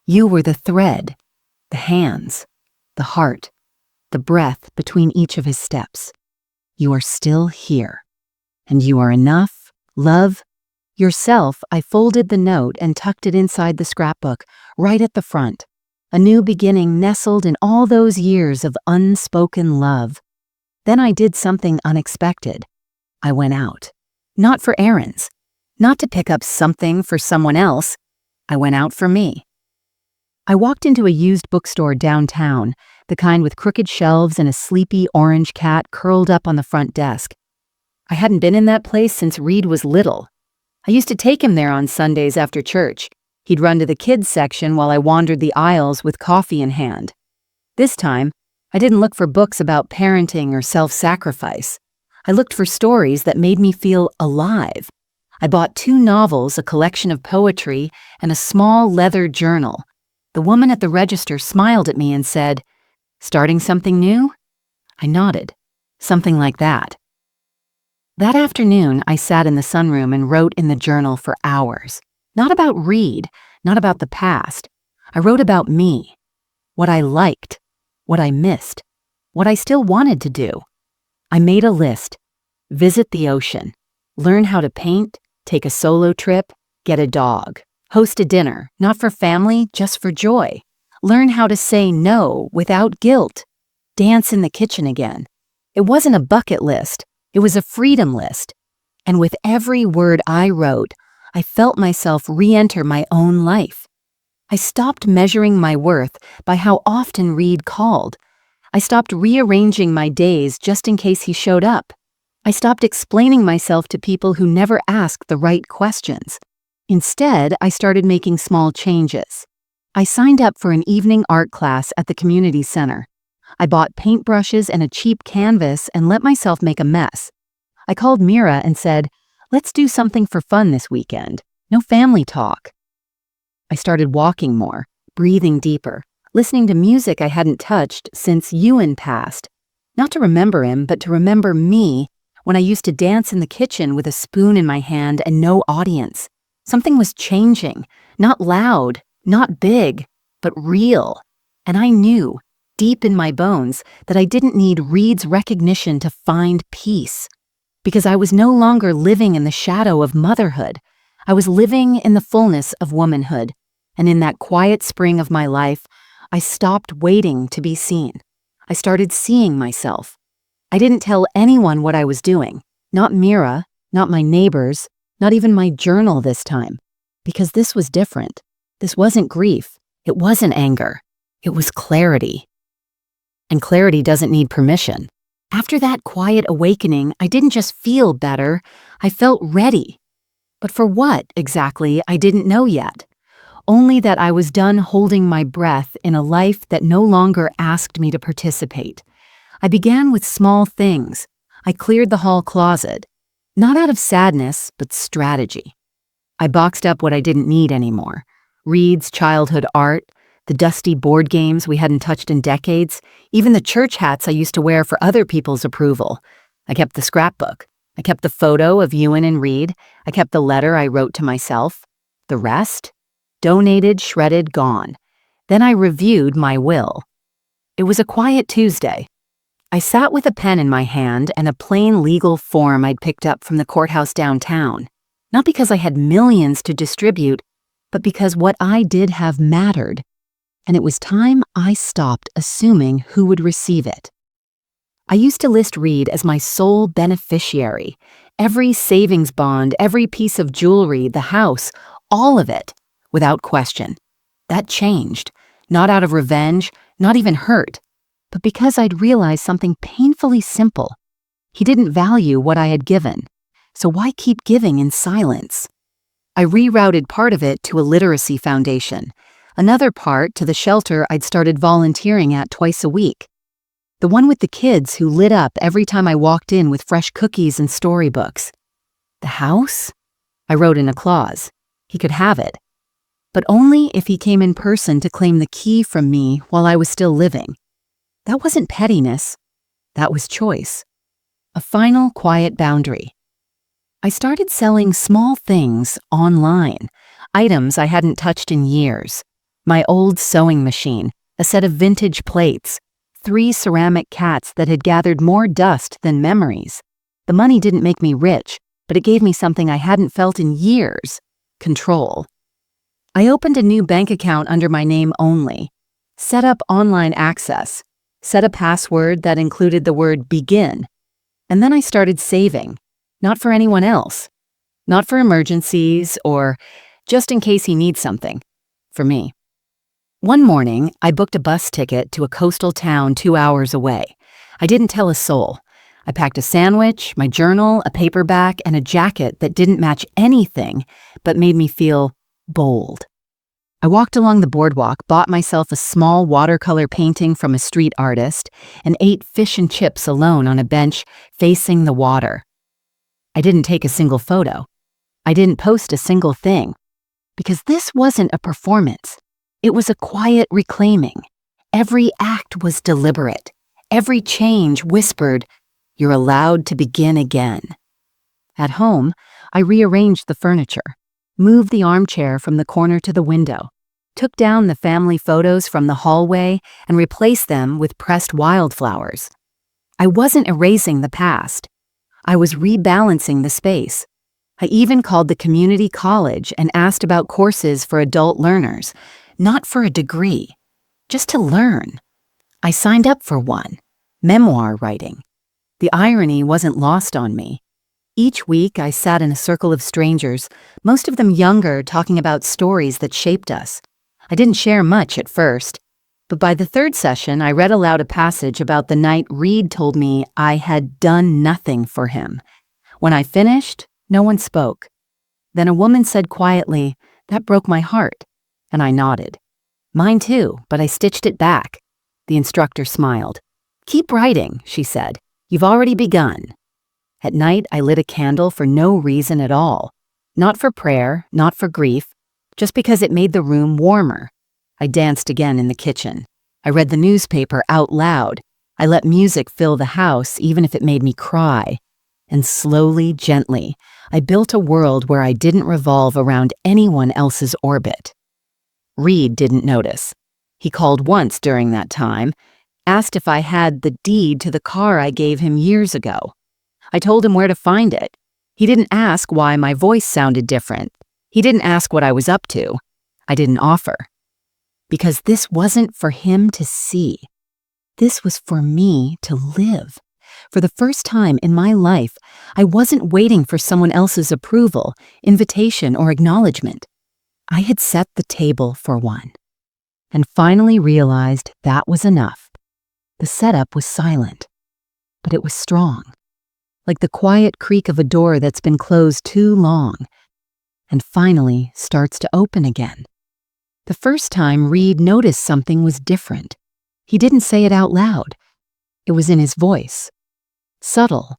You were the thread, the hands, the heart, the breath between each of his steps. You are still here, and you are enough, love, yourself. I folded the note and tucked it inside the scrapbook, right at the front. A new beginning nestled in all those years of unspoken love. Then I did something unexpected. I went out. Not for errands. Not to pick up something for someone else. I went out for me. I walked into a used bookstore downtown, the kind with crooked shelves and a sleepy orange cat curled up on the front desk. I hadn't been in that place since Reed was little. I used to take him there on Sundays after church. He'd run to the kids section while I wandered the aisles with coffee in hand. This time, I didn't look for books about parenting or self-sacrifice. I looked for stories that made me feel alive. I bought 2 novels, a collection of poetry, and a small leather journal. The woman at the register smiled at me and said, "Starting something new?" I nodded. Something like that. That afternoon, I sat in the sunroom and wrote in the journal for hours. Not about Reed, not about the past. I wrote about me, what I liked, what I missed, what I still wanted to do. I made a list: visit the ocean, learn how to paint, take a solo trip, get a dog, host a dinner, not for family, just for joy, learn how to say no without guilt, dance in the kitchen again. It wasn't a bucket list, it was a freedom list. And with every word I wrote, I felt myself re-enter my own life. I stopped measuring my worth by how often Reed called. I stopped rearranging my days just in case he showed up. I stopped explaining myself to people who never asked the right questions. Instead, I started making small changes. I signed up for an evening art class at the community center. I bought paintbrushes and a cheap canvas and let myself make a mess. I called Mira and said, "Let's do something for fun this weekend. No family talk." I started walking more, breathing deeper, listening to music I hadn't touched since Ewan passed. Not to remember him, but to remember me when I used to dance in the kitchen with a spoon in my hand and no audience. Something was changing, not loud, not big, but real. And I knew, deep in my bones, that I didn't need Reed's recognition to find peace. Because I was no longer living in the shadow of motherhood. I was living in the fullness of womanhood. And in that quiet spring of my life, I stopped waiting to be seen. I started seeing myself. I didn't tell anyone what I was doing. Not Mira, not my neighbors, not even my journal this time. Because this was different. This wasn't grief. It wasn't anger. It was clarity. And clarity doesn't need permission. After that quiet awakening, I didn't just feel better, I felt ready. But for what, exactly, I didn't know yet. Only that I was done holding my breath in a life that no longer asked me to participate. I began with small things. I cleared the hall closet. Not out of sadness, but strategy. I boxed up what I didn't need anymore. Reed's childhood art, the dusty board games we hadn't touched in decades, even the church hats I used to wear for other people's approval. I kept the scrapbook. I kept the photo of Ewan and Reed. I kept the letter I wrote to myself. The rest? Donated, shredded, gone. Then I reviewed my will. It was a quiet Tuesday. I sat with a pen in my hand and a plain legal form I'd picked up from the courthouse downtown. Not because I had millions to distribute, but because what I did have mattered. And it was time I stopped assuming who would receive it. I used to list Reed as my sole beneficiary. Every savings bond, every piece of jewelry, the house, all of it, without question. That changed, not out of revenge, not even hurt, but because I'd realized something painfully simple. He didn't value what I had given, so why keep giving in silence? I rerouted part of it to a literacy foundation, another part to the shelter I'd started volunteering at twice a week. The one with the kids who lit up every time I walked in with fresh cookies and storybooks. The house? I wrote in a clause. He could have it. But only if he came in person to claim the key from me while I was still living. That wasn't pettiness. That was choice. A final, quiet boundary. I started selling small things online, items I hadn't touched in years. My old sewing machine, a set of vintage plates, 3 ceramic cats that had gathered more dust than memories. The money didn't make me rich, but it gave me something I hadn't felt in years: control. I opened a new bank account under my name only, set up online access, set a password that included the word begin, and then I started saving, not for anyone else, not for emergencies or just in case he needs something, for me. One morning, I booked a bus ticket to a coastal town 2 hours away. I didn't tell a soul. I packed a sandwich, my journal, a paperback, and a jacket that didn't match anything but made me feel bold. I walked along the boardwalk, bought myself a small watercolor painting from a street artist, and ate fish and chips alone on a bench facing the water. I didn't take a single photo. I didn't post a single thing. Because this wasn't a performance. It was a quiet reclaiming. Every act was deliberate. Every change whispered, "You're allowed to begin again." At home, I rearranged the furniture, moved the armchair from the corner to the window, took down the family photos from the hallway and replaced them with pressed wildflowers. I wasn't erasing the past. I was rebalancing the space. I even called the community college and asked about courses for adult learners, not for a degree, just to learn. I signed up for one, memoir writing. The irony wasn't lost on me. Each week, I sat in a circle of strangers, most of them younger, talking about stories that shaped us. I didn't share much at first, but by the 3rd session, I read aloud a passage about the night Reed told me I had done nothing for him. When I finished, no one spoke. Then a woman said quietly, "That broke my heart." And I nodded. "Mine too, but I stitched it back." The instructor smiled. "Keep writing," she said. "You've already begun." At night, I lit a candle for no reason at all. Not for prayer, not for grief, just because it made the room warmer. I danced again in the kitchen. I read the newspaper out loud. I let music fill the house, even if it made me cry. And slowly, gently, I built a world where I didn't revolve around anyone else's orbit. Reed didn't notice. He called once during that time, asked if I had the deed to the car I gave him years ago. I told him where to find it. He didn't ask why my voice sounded different. He didn't ask what I was up to. I didn't offer. Because this wasn't for him to see. This was for me to live. For the first time in my life, I wasn't waiting for someone else's approval, invitation, or acknowledgement. I had set the table for one. And finally realized that was enough. The setup was silent, but it was strong. Like the quiet creak of a door that's been closed too long, and finally starts to open again. The first time Reed noticed something was different. He didn't say it out loud. It was in his voice. Subtle,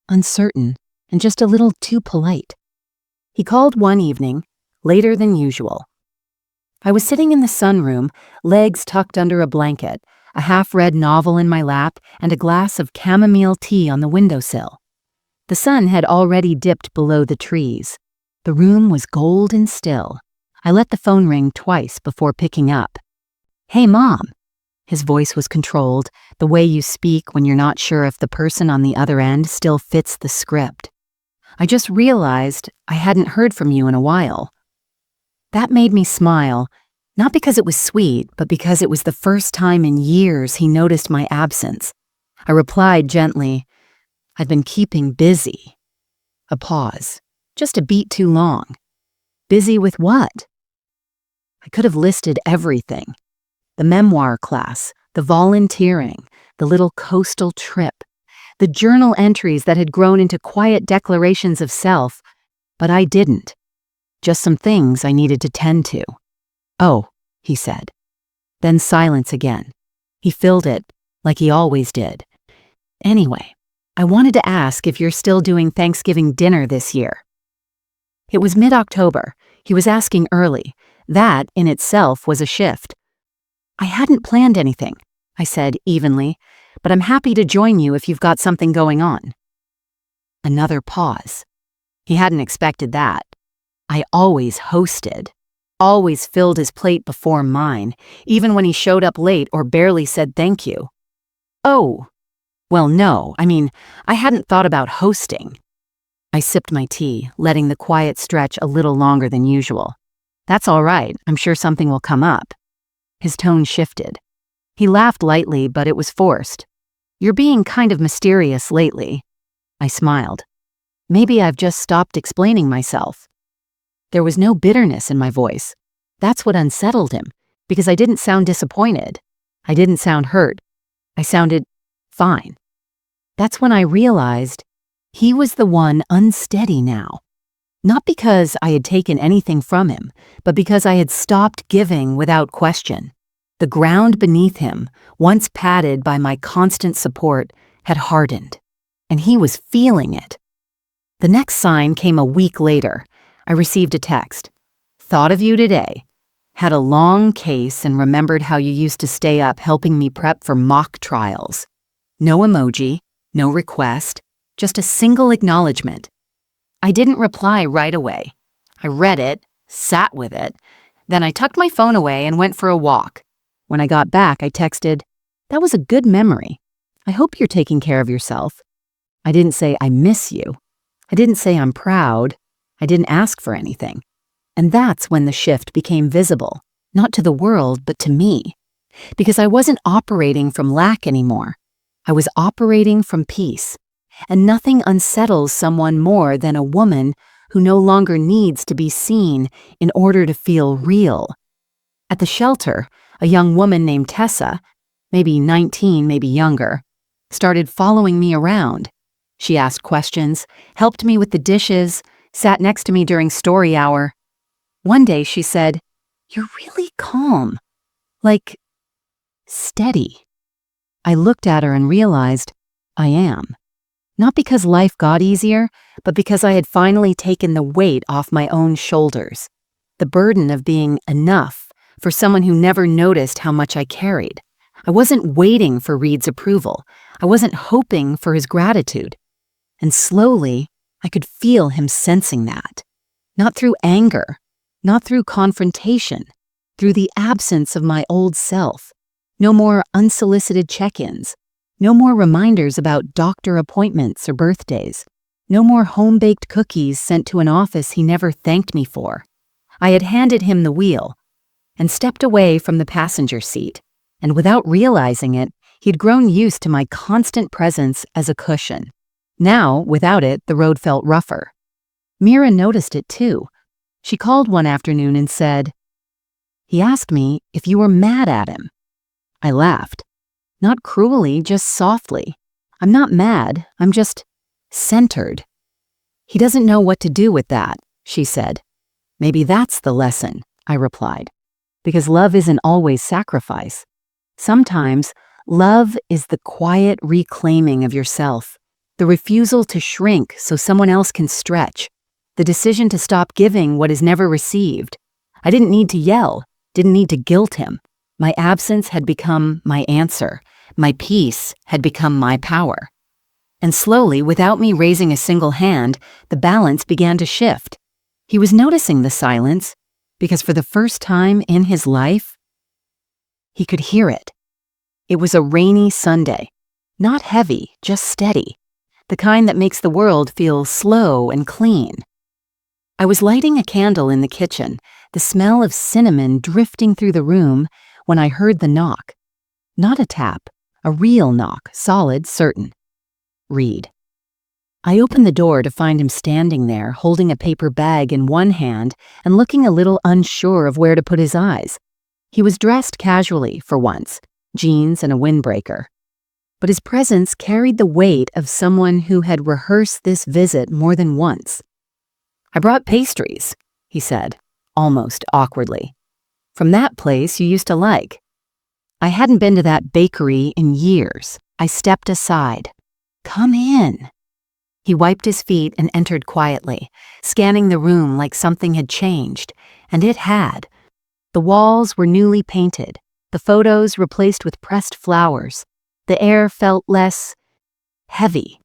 uncertain, and just a little too polite. He called one evening, later than usual. I was sitting in the sunroom, legs tucked under a blanket, a half-read novel in my lap, and a glass of chamomile tea on the windowsill. The sun had already dipped below the trees. The room was gold and still. I let the phone ring twice before picking up. "Hey, Mom." His voice was controlled, the way you speak when you're not sure if the person on the other end still fits the script. "I just realized I hadn't heard from you in a while." That made me smile, not because it was sweet, but because it was the first time in years he noticed my absence. I replied gently, "I've been keeping busy." A pause, just a beat too long. Busy with what? I could have listed everything. The memoir class, the volunteering, the little coastal trip, the journal entries that had grown into quiet declarations of self, but I didn't. Just some things I needed to tend to. "Oh," he said. Then silence again. He filled it, like he always did. "Anyway, I wanted to ask if you're still doing Thanksgiving dinner this year." It was mid-October. He was asking early. That, in itself, was a shift. "I hadn't planned anything," I said evenly, "but I'm happy to join you if you've got something going on." Another pause. He hadn't expected that. I always hosted, always filled his plate before mine, even when he showed up late or barely said thank you. "Oh, well, no, I hadn't thought about hosting." I sipped my tea, letting the quiet stretch a little longer than usual. "That's all right, I'm sure something will come up." His tone shifted. He laughed lightly, but it was forced. "You're being kind of mysterious lately." I smiled. Maybe I've just stopped explaining myself. There was no bitterness in my voice. That's what unsettled him, because I didn't sound disappointed. I didn't sound hurt. I sounded fine. That's when I realized he was the one unsteady now. Not because I had taken anything from him, but because I had stopped giving without question. The ground beneath him, once padded by my constant support, had hardened, and he was feeling it. The next sign came a week later. I received a text. "Thought of you today. Had a long case and remembered how you used to stay up helping me prep for mock trials." No emoji, no request, just a single acknowledgement. I didn't reply right away. I read it, sat with it, then I tucked my phone away and went for a walk. When I got back, I texted, "That was a good memory. I hope you're taking care of yourself." I didn't say I miss you. I didn't say I'm proud. I didn't ask for anything. And that's when the shift became visible, not to the world, but to me. Because I wasn't operating from lack anymore. I was operating from peace. And nothing unsettles someone more than a woman who no longer needs to be seen in order to feel real. At the shelter, a young woman named Tessa, maybe 19, maybe younger, started following me around. She asked questions, helped me with the dishes, sat next to me during story hour. One day she said, "You're really calm, like steady." I looked at her and realized I am. Not because life got easier, but because I had finally taken the weight off my own shoulders. The burden of being enough for someone who never noticed how much I carried. I wasn't waiting for Reed's approval. I wasn't hoping for his gratitude. And slowly, I could feel him sensing that. Not through anger, not through confrontation, through the absence of my old self. No more unsolicited check-ins. No more reminders about doctor appointments or birthdays. No more home-baked cookies sent to an office he never thanked me for. I had handed him the wheel and stepped away from the passenger seat, and without realizing it, he'd grown used to my constant presence as a cushion. Now, without it, the road felt rougher. Mira noticed it too. She called one afternoon and said, "He asked me if you were mad at him." I laughed. Not cruelly, just softly. "I'm not mad, I'm just centered." "He doesn't know what to do with that," she said. "Maybe that's the lesson," I replied. Because love isn't always sacrifice. Sometimes, love is the quiet reclaiming of yourself, the refusal to shrink so someone else can stretch, the decision to stop giving what is never received. I didn't need to yell, didn't need to guilt him. My absence had become my answer. My peace had become my power. And slowly, without me raising a single hand, the balance began to shift. He was noticing the silence because for the first time in his life, he could hear it. It was a rainy Sunday. Not heavy, just steady. The kind that makes the world feel slow and clean. I was lighting a candle in the kitchen, the smell of cinnamon drifting through the room, when I heard the knock. Not a tap, a real knock, solid, certain. Reed. I opened the door to find him standing there, holding a paper bag in one hand and looking a little unsure of where to put his eyes. He was dressed casually, for once, jeans and a windbreaker. But his presence carried the weight of someone who had rehearsed this visit more than once. "I brought pastries," he said, almost awkwardly. "From that place you used to like." I hadn't been to that bakery in years. I stepped aside. "Come in." He wiped his feet and entered quietly, scanning the room like something had changed, and it had. The walls were newly painted, the photos replaced with pressed flowers. The air felt less heavy.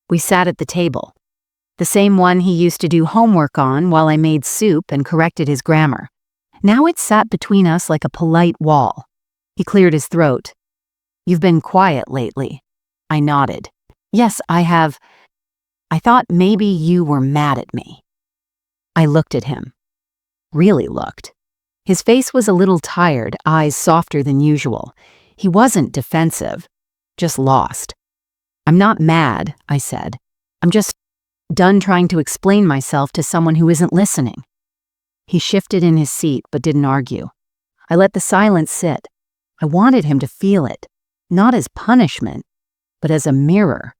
We sat at the table, the same one he used to do homework on while I made soup and corrected his grammar. Now it sat between us like a polite wall. He cleared his throat. "You've been quiet lately." I nodded. "Yes, I have. I thought maybe you were mad at me." I looked at him. Really looked. His face was a little tired, eyes softer than usual. He wasn't defensive, just lost. "I'm not mad," I said. "I'm just done trying to explain myself to someone who isn't listening." He shifted in his seat but didn't argue. I let the silence sit. I wanted him to feel it, not as punishment, but as a mirror.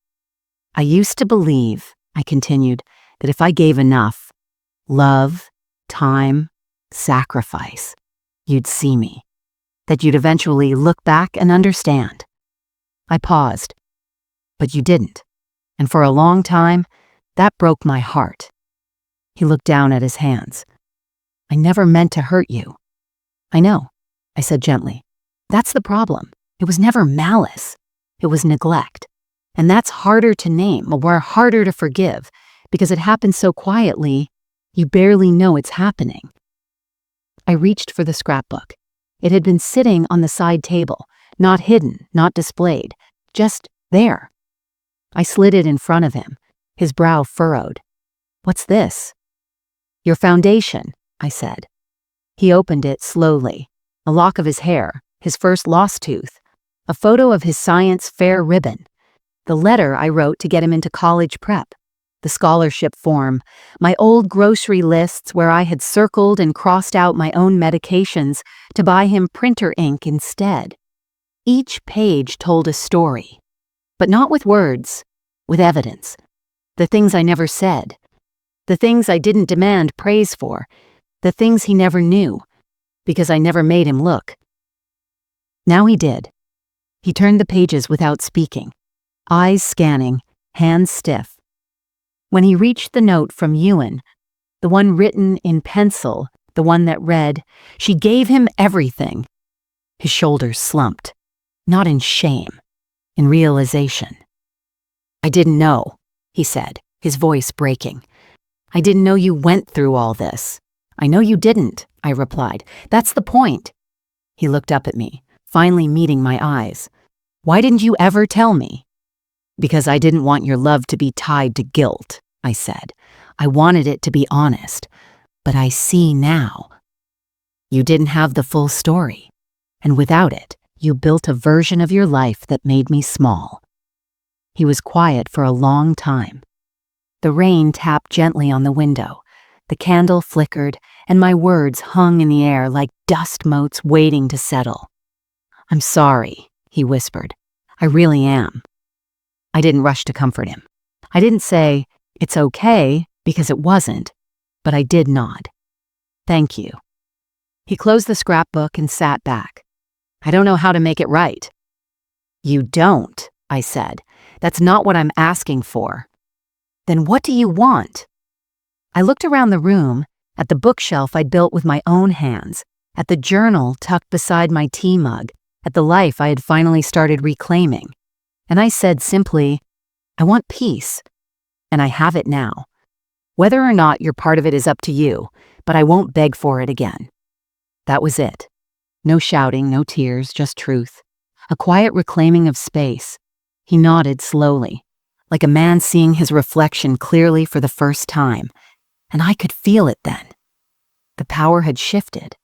"I used to believe," I continued, "that if I gave enough, love, time, sacrifice, you'd see me, that you'd eventually look back and understand." I paused. "But you didn't, and for a long time, that broke my heart." He looked down at his hands. "I never meant to hurt you." "I know," I said gently. "That's the problem. It was never malice. It was neglect. And that's harder to name, or harder to forgive, because it happens so quietly, you barely know it's happening." I reached for the scrapbook. It had been sitting on the side table, not hidden, not displayed, just there. I slid it in front of him, his brow furrowed. "What's this?" "Your foundation," I said. He opened it slowly. A lock of his hair, his first lost tooth, a photo of his science fair ribbon, the letter I wrote to get him into college prep, the scholarship form, my old grocery lists where I had circled and crossed out my own medications to buy him printer ink instead. Each page told a story, but not with words, with evidence. The things I never said. The things I didn't demand praise for. The things he never knew, because I never made him look. Now he did. He turned the pages without speaking, eyes scanning, hands stiff. When he reached the note from Ewan, the one written in pencil, the one that read, "She gave him everything," his shoulders slumped, not in shame, in realization. "I didn't know," he said, his voice breaking. "I didn't know you went through all this." "I know you didn't," I replied. "That's the point." He looked up at me, finally meeting my eyes. "Why didn't you ever tell me?" "Because I didn't want your love to be tied to guilt," I said. "I wanted it to be honest. But I see now. You didn't have the full story, and without it, you built a version of your life that made me small." He was quiet for a long time. The rain tapped gently on the window. The candle flickered, and my words hung in the air like dust motes waiting to settle. "I'm sorry," he whispered. "I really am." I didn't rush to comfort him. I didn't say, "It's okay," because it wasn't, but I did nod. "Thank you." He closed the scrapbook and sat back. "I don't know how to make it right." "You don't," I said. "That's not what I'm asking for." "Then what do you want?" I looked around the room, at the bookshelf I'd built with my own hands, at the journal tucked beside my tea mug, at the life I had finally started reclaiming. And I said simply, "I want peace, and I have it now. Whether or not you're part of it is up to you, but I won't beg for it again." That was it. No shouting, no tears, just truth. A quiet reclaiming of space. He nodded slowly, like a man seeing his reflection clearly for the first time, and I could feel it then. The power had shifted,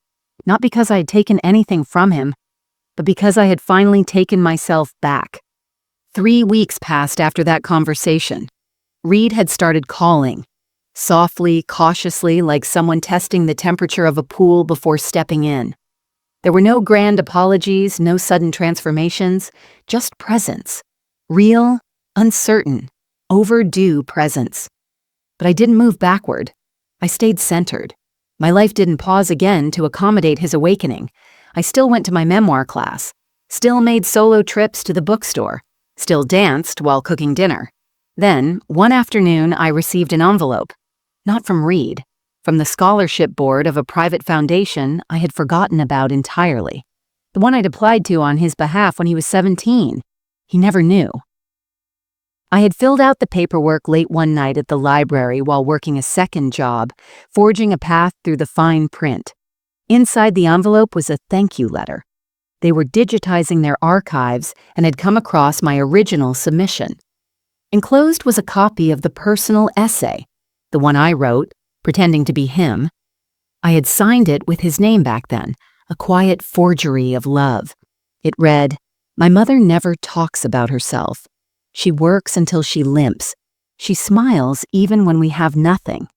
not because I had taken anything from him, but because I had finally taken myself back. 3 weeks passed after that conversation. Reed had started calling, softly, cautiously, like someone testing the temperature of a pool before stepping in. There were no grand apologies, no sudden transformations, just presence. Real, uncertain, overdue presence. But I didn't move backward. I stayed centered. My life didn't pause again to accommodate his awakening. I still went to my memoir class, still made solo trips to the bookstore, still danced while cooking dinner. Then, one afternoon, I received an envelope. Not from Reed, from the scholarship board of a private foundation I had forgotten about entirely. The one I'd applied to on his behalf when he was 17. He never knew. I had filled out the paperwork late one night at the library while working a second job, forging a path through the fine print. Inside the envelope was a thank you letter. They were digitizing their archives and had come across my original submission. Enclosed was a copy of the personal essay, the one I wrote, pretending to be him. I had signed it with his name back then, a quiet forgery of love. It read, "My mother never talks about herself. She works until she limps. She smiles even when we have nothing.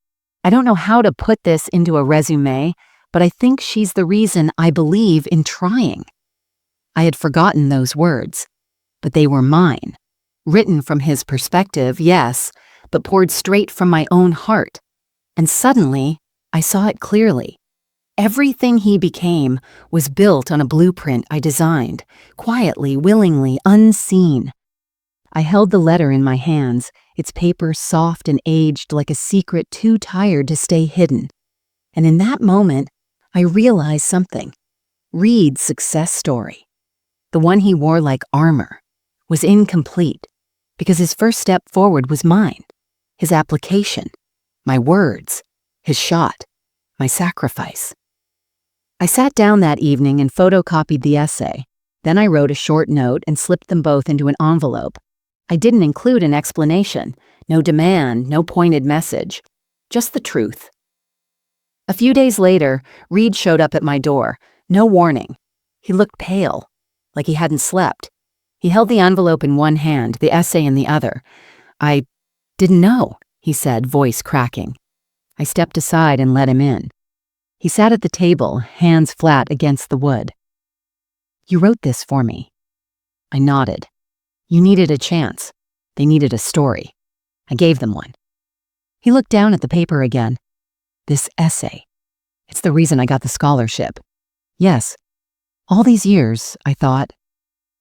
I don't know how to put this into a resume, but I think she's the reason I believe in trying." I had forgotten those words, but they were mine. Written from his perspective, yes, but poured straight from my own heart. And suddenly, I saw it clearly. Everything he became was built on a blueprint I designed, quietly, willingly, unseen. I held the letter in my hands, its paper soft and aged like a secret too tired to stay hidden. And in that moment, I realized something. Reed's success story, the one he wore like armor, was incomplete because his first step forward was mine, his application, my words, his shot, my sacrifice. I sat down that evening and photocopied the essay. Then I wrote a short note and slipped them both into an envelope. I didn't include an explanation, no demand, no pointed message, just the truth. A few days later, Reed showed up at my door, no warning. He looked pale, like he hadn't slept. He held the envelope in one hand, the essay in the other. "I didn't know," he said, voice cracking. I stepped aside and let him in. He sat at the table, hands flat against the wood. "You wrote this for me." I nodded. "You needed a chance. They needed a story. I gave them one." He looked down at the paper again. This essay. It's the reason I got the scholarship. Yes. All these years, I thought.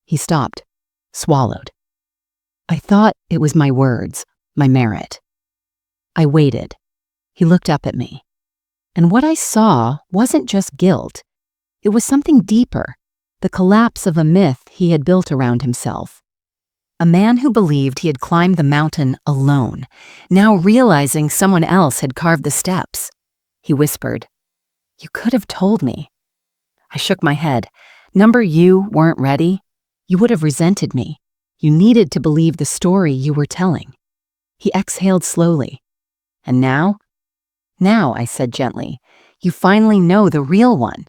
He stopped, swallowed. I thought it was my words, my merit. I waited. He looked up at me. And what I saw wasn't just guilt. It was something deeper, the collapse of a myth he had built around himself. A man who believed he had climbed the mountain alone, now realizing someone else had carved the steps. He whispered, "You could have told me." I shook my head. "Number you weren't ready. You would have resented me. You needed to believe the story you were telling." He exhaled slowly. "And now?" "Now," I said gently, "you finally know the real one."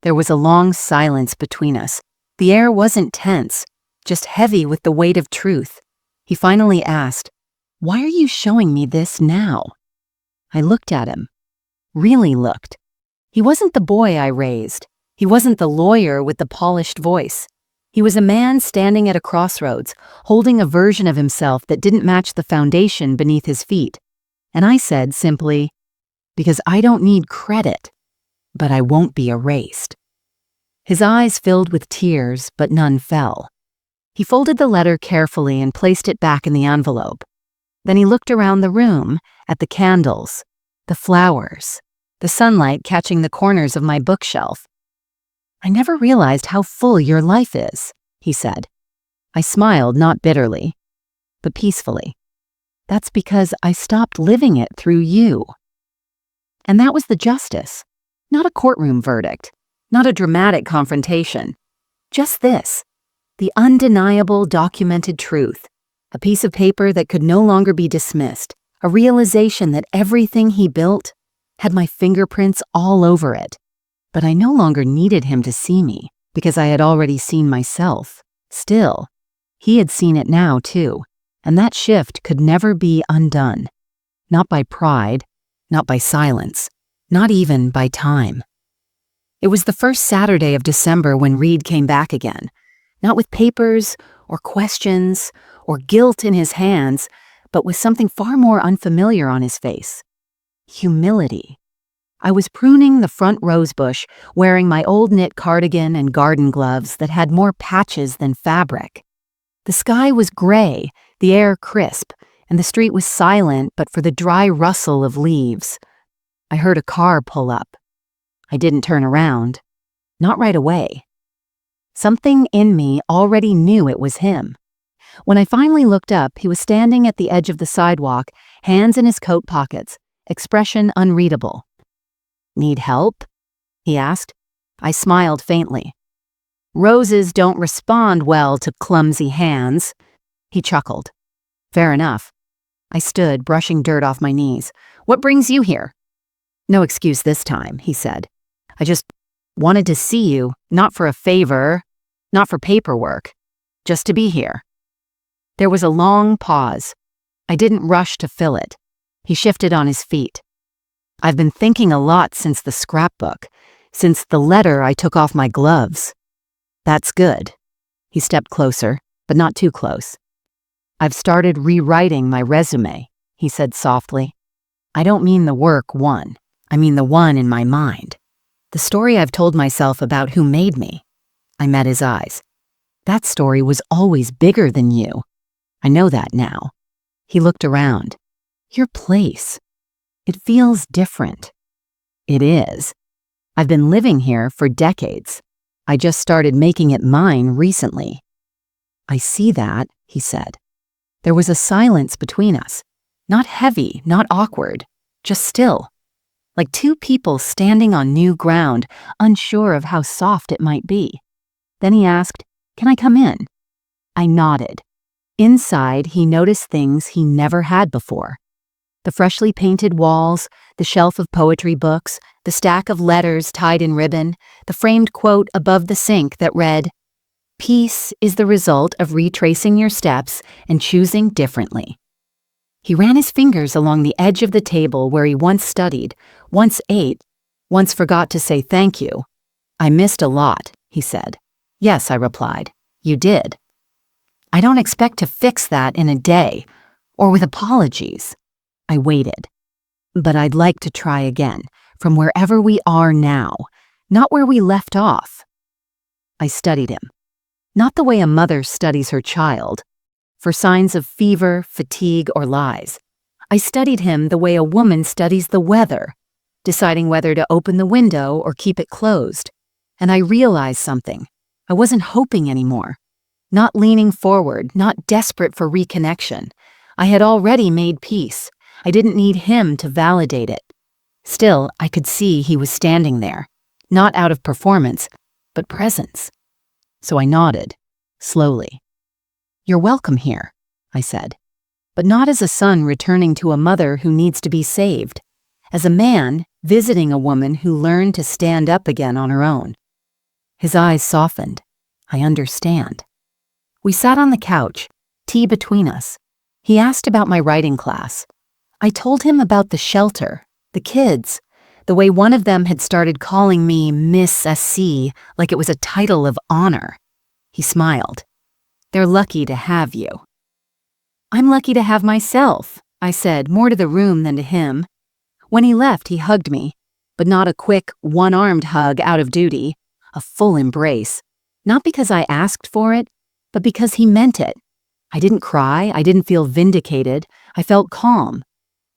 There was a long silence between us. The air wasn't tense, just heavy with the weight of truth. He finally asked, "Why are you showing me this now?" I looked at him. Really looked. He wasn't the boy I raised. He wasn't the lawyer with the polished voice. He was a man standing at a crossroads, holding a version of himself that didn't match the foundation beneath his feet. And I said simply, "Because I don't need credit, but I won't be erased." His eyes filled with tears, but none fell. He folded the letter carefully and placed it back in the envelope. Then he looked around the room at the candles, the flowers, the sunlight catching the corners of my bookshelf. "I never realized how full your life is," he said. I smiled, not bitterly, but peacefully. "That's because I stopped living it through you." And that was the justice. Not a courtroom verdict, not a dramatic confrontation. Just this, the undeniable documented truth, a piece of paper that could no longer be dismissed, a realization that everything he built had my fingerprints all over it. But I no longer needed him to see me, because I had already seen myself. Still, he had seen it now too, and that shift could never be undone. Not by pride, not by silence, not even by time. It was the first Saturday of December when Reed came back again, not with papers or questions or guilt in his hands, but with something far more unfamiliar on his face. Humility. I was pruning the front rosebush, wearing my old knit cardigan and garden gloves that had more patches than fabric. The sky was gray, the air crisp, and the street was silent but for the dry rustle of leaves. I heard a car pull up. I didn't turn around. Not right away. Something in me already knew it was him. When I finally looked up, he was standing at the edge of the sidewalk, hands in his coat pockets, expression unreadable. "Need help?" he asked. I smiled faintly. "Roses don't respond well to clumsy hands." He chuckled. "Fair enough." I stood, brushing dirt off my knees. "What brings you here?" "No excuse this time," he said. "I just wanted to see you, not for a favor, not for paperwork, just to be here." There was a long pause. I didn't rush to fill it. He shifted on his feet. "I've been thinking a lot since the scrapbook, since the letter I took off my gloves." "That's good." He stepped closer, but not too close. "I've started rewriting my resume," he said softly. "I don't mean the work one. I mean the one in my mind. The story I've told myself about who made me." I met his eyes. "That story was always bigger than you. I know that now." He looked around. "Your place. It feels different." "It is. I've been living here for decades. I just started making it mine recently." "I see that," he said. There was a silence between us. Not heavy, not awkward, just still. Like two people standing on new ground, unsure of how soft it might be. Then he asked, "Can I come in?" I nodded. Inside, he noticed things he never had before. The freshly painted walls, the shelf of poetry books, the stack of letters tied in ribbon, the framed quote above the sink that read, "Peace is the result of retracing your steps and choosing differently." He ran his fingers along the edge of the table where he once studied, once ate, once forgot to say thank you. "I missed a lot," he said. "Yes," I replied. "You did." "I don't expect to fix that in a day, or with apologies." I waited. But I'd like to try again, from wherever we are now, not where we left off. I studied him. Not the way a mother studies her child, for signs of fever, fatigue, or lies. I studied him the way a woman studies the weather, deciding whether to open the window or keep it closed. And I realized something. I wasn't hoping anymore. Not leaning forward, not desperate for reconnection. I had already made peace. I didn't need him to validate it. Still, I could see he was standing there, not out of performance, but presence. So I nodded, slowly. "You're welcome here," I said, but not as a son returning to a mother who needs to be saved, as a man visiting a woman who learned to stand up again on her own. His eyes softened. "I understand." We sat on the couch, tea between us. He asked about my writing class. I told him about the shelter, the kids, the way one of them had started calling me Miss SC like it was a title of honor. He smiled. "They're lucky to have you." "I'm lucky to have myself," I said, more to the room than to him. When he left, he hugged me, but not a quick, one-armed hug out of duty, a full embrace. Not because I asked for it, but because he meant it. I didn't cry, I didn't feel vindicated, I felt calm.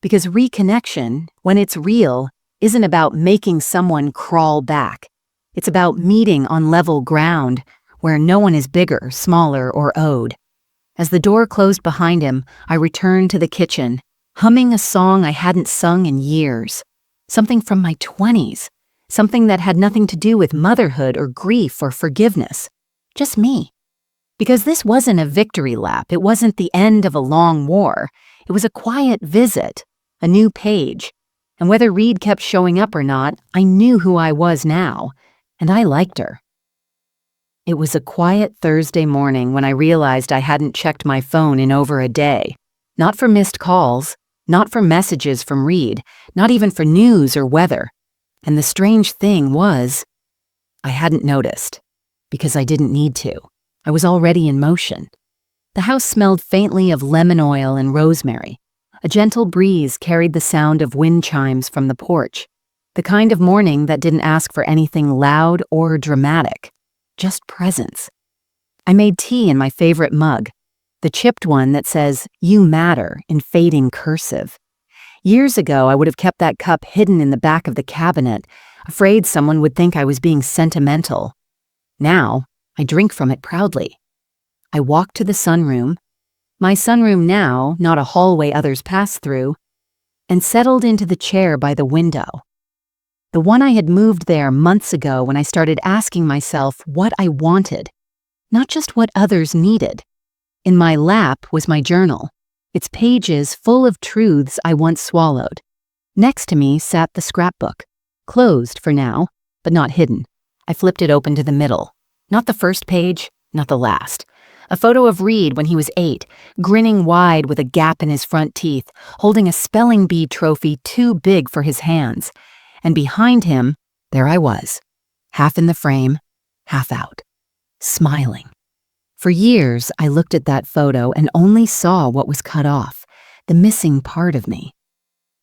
Because reconnection, when it's real, isn't about making someone crawl back. It's about meeting on level ground, where no one is bigger, smaller, or owed. As the door closed behind him, I returned to the kitchen, humming a song I hadn't sung in years. Something from my 20s. Something that had nothing to do with motherhood or grief or forgiveness. Just me. Because this wasn't a victory lap, it wasn't the end of a long war. It was a quiet visit, a new page. And whether Reed kept showing up or not, I knew who I was now, and I liked her. It was a quiet Thursday morning when I realized I hadn't checked my phone in over a day. Not for missed calls, not for messages from Reed, not even for news or weather. And the strange thing was, I hadn't noticed, because I didn't need to. I was already in motion. The house smelled faintly of lemon oil and rosemary. A gentle breeze carried the sound of wind chimes from the porch, the kind of morning that didn't ask for anything loud or dramatic, just presence. I made tea in my favorite mug, the chipped one that says, "You matter," in fading cursive. Years ago, I would have kept that cup hidden in the back of the cabinet, afraid someone would think I was being sentimental. Now, I drink from it proudly. I walked to the sunroom, my sunroom now, not a hallway others pass through, and settled into the chair by the window. The one I had moved there months ago when I started asking myself what I wanted, not just what others needed. In my lap was my journal, its pages full of truths I once swallowed. Next to me sat the scrapbook, closed for now, but not hidden. I flipped it open to the middle. Not the first page, not the last. A photo of Reed when he was 8, grinning wide with a gap in his front teeth, holding a spelling bee trophy too big for his hands. And behind him, there I was, half in the frame, half out, smiling. For years, I looked at that photo and only saw what was cut off, the missing part of me.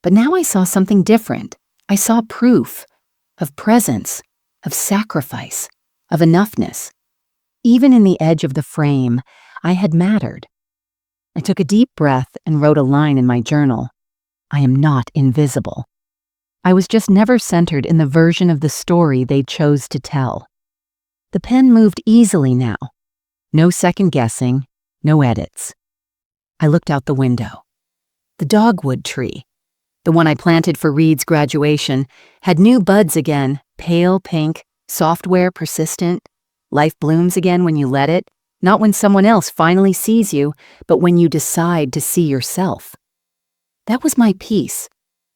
But now I saw something different. I saw proof of presence, of sacrifice, of enoughness. Even in the edge of the frame, I had mattered. I took a deep breath and wrote a line in my journal. I am not invisible. I was just never centered in the version of the story they chose to tell. The pen moved easily now. No second guessing, no edits. I looked out the window. The dogwood tree, the one I planted for Reed's graduation, had new buds again, pale pink, software persistent. Life blooms again when you let it, not when someone else finally sees you, but when you decide to see yourself. That was my peace.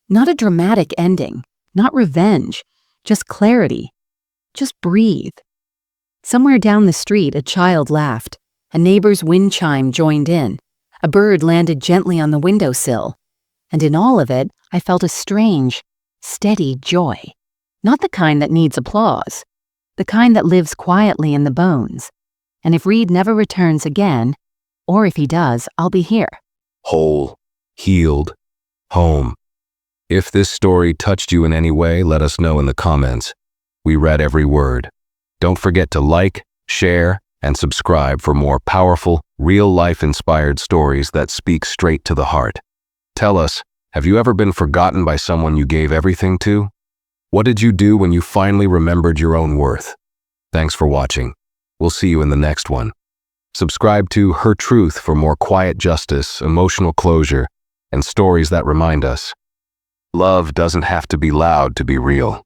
Not a dramatic ending, not revenge, just clarity. Just breathe. Somewhere down the street, a child laughed. A neighbor's wind chime joined in. A bird landed gently on the windowsill. And in all of it, I felt a strange, steady joy. Not the kind that needs applause. The kind that lives quietly in the bones. And if Reed never returns again, or if he does, I'll be here. Whole, healed, home. If this story touched you in any way, let us know in the comments. We read every word. Don't forget to like, share, and subscribe for more powerful, real-life inspired stories that speak straight to the heart. Tell us, have you ever been forgotten by someone you gave everything to? What did you do when you finally remembered your own worth? Thanks for watching. We'll see you in the next one. Subscribe to Her Truth for more quiet justice, emotional closure, and stories that remind us love doesn't have to be loud to be real.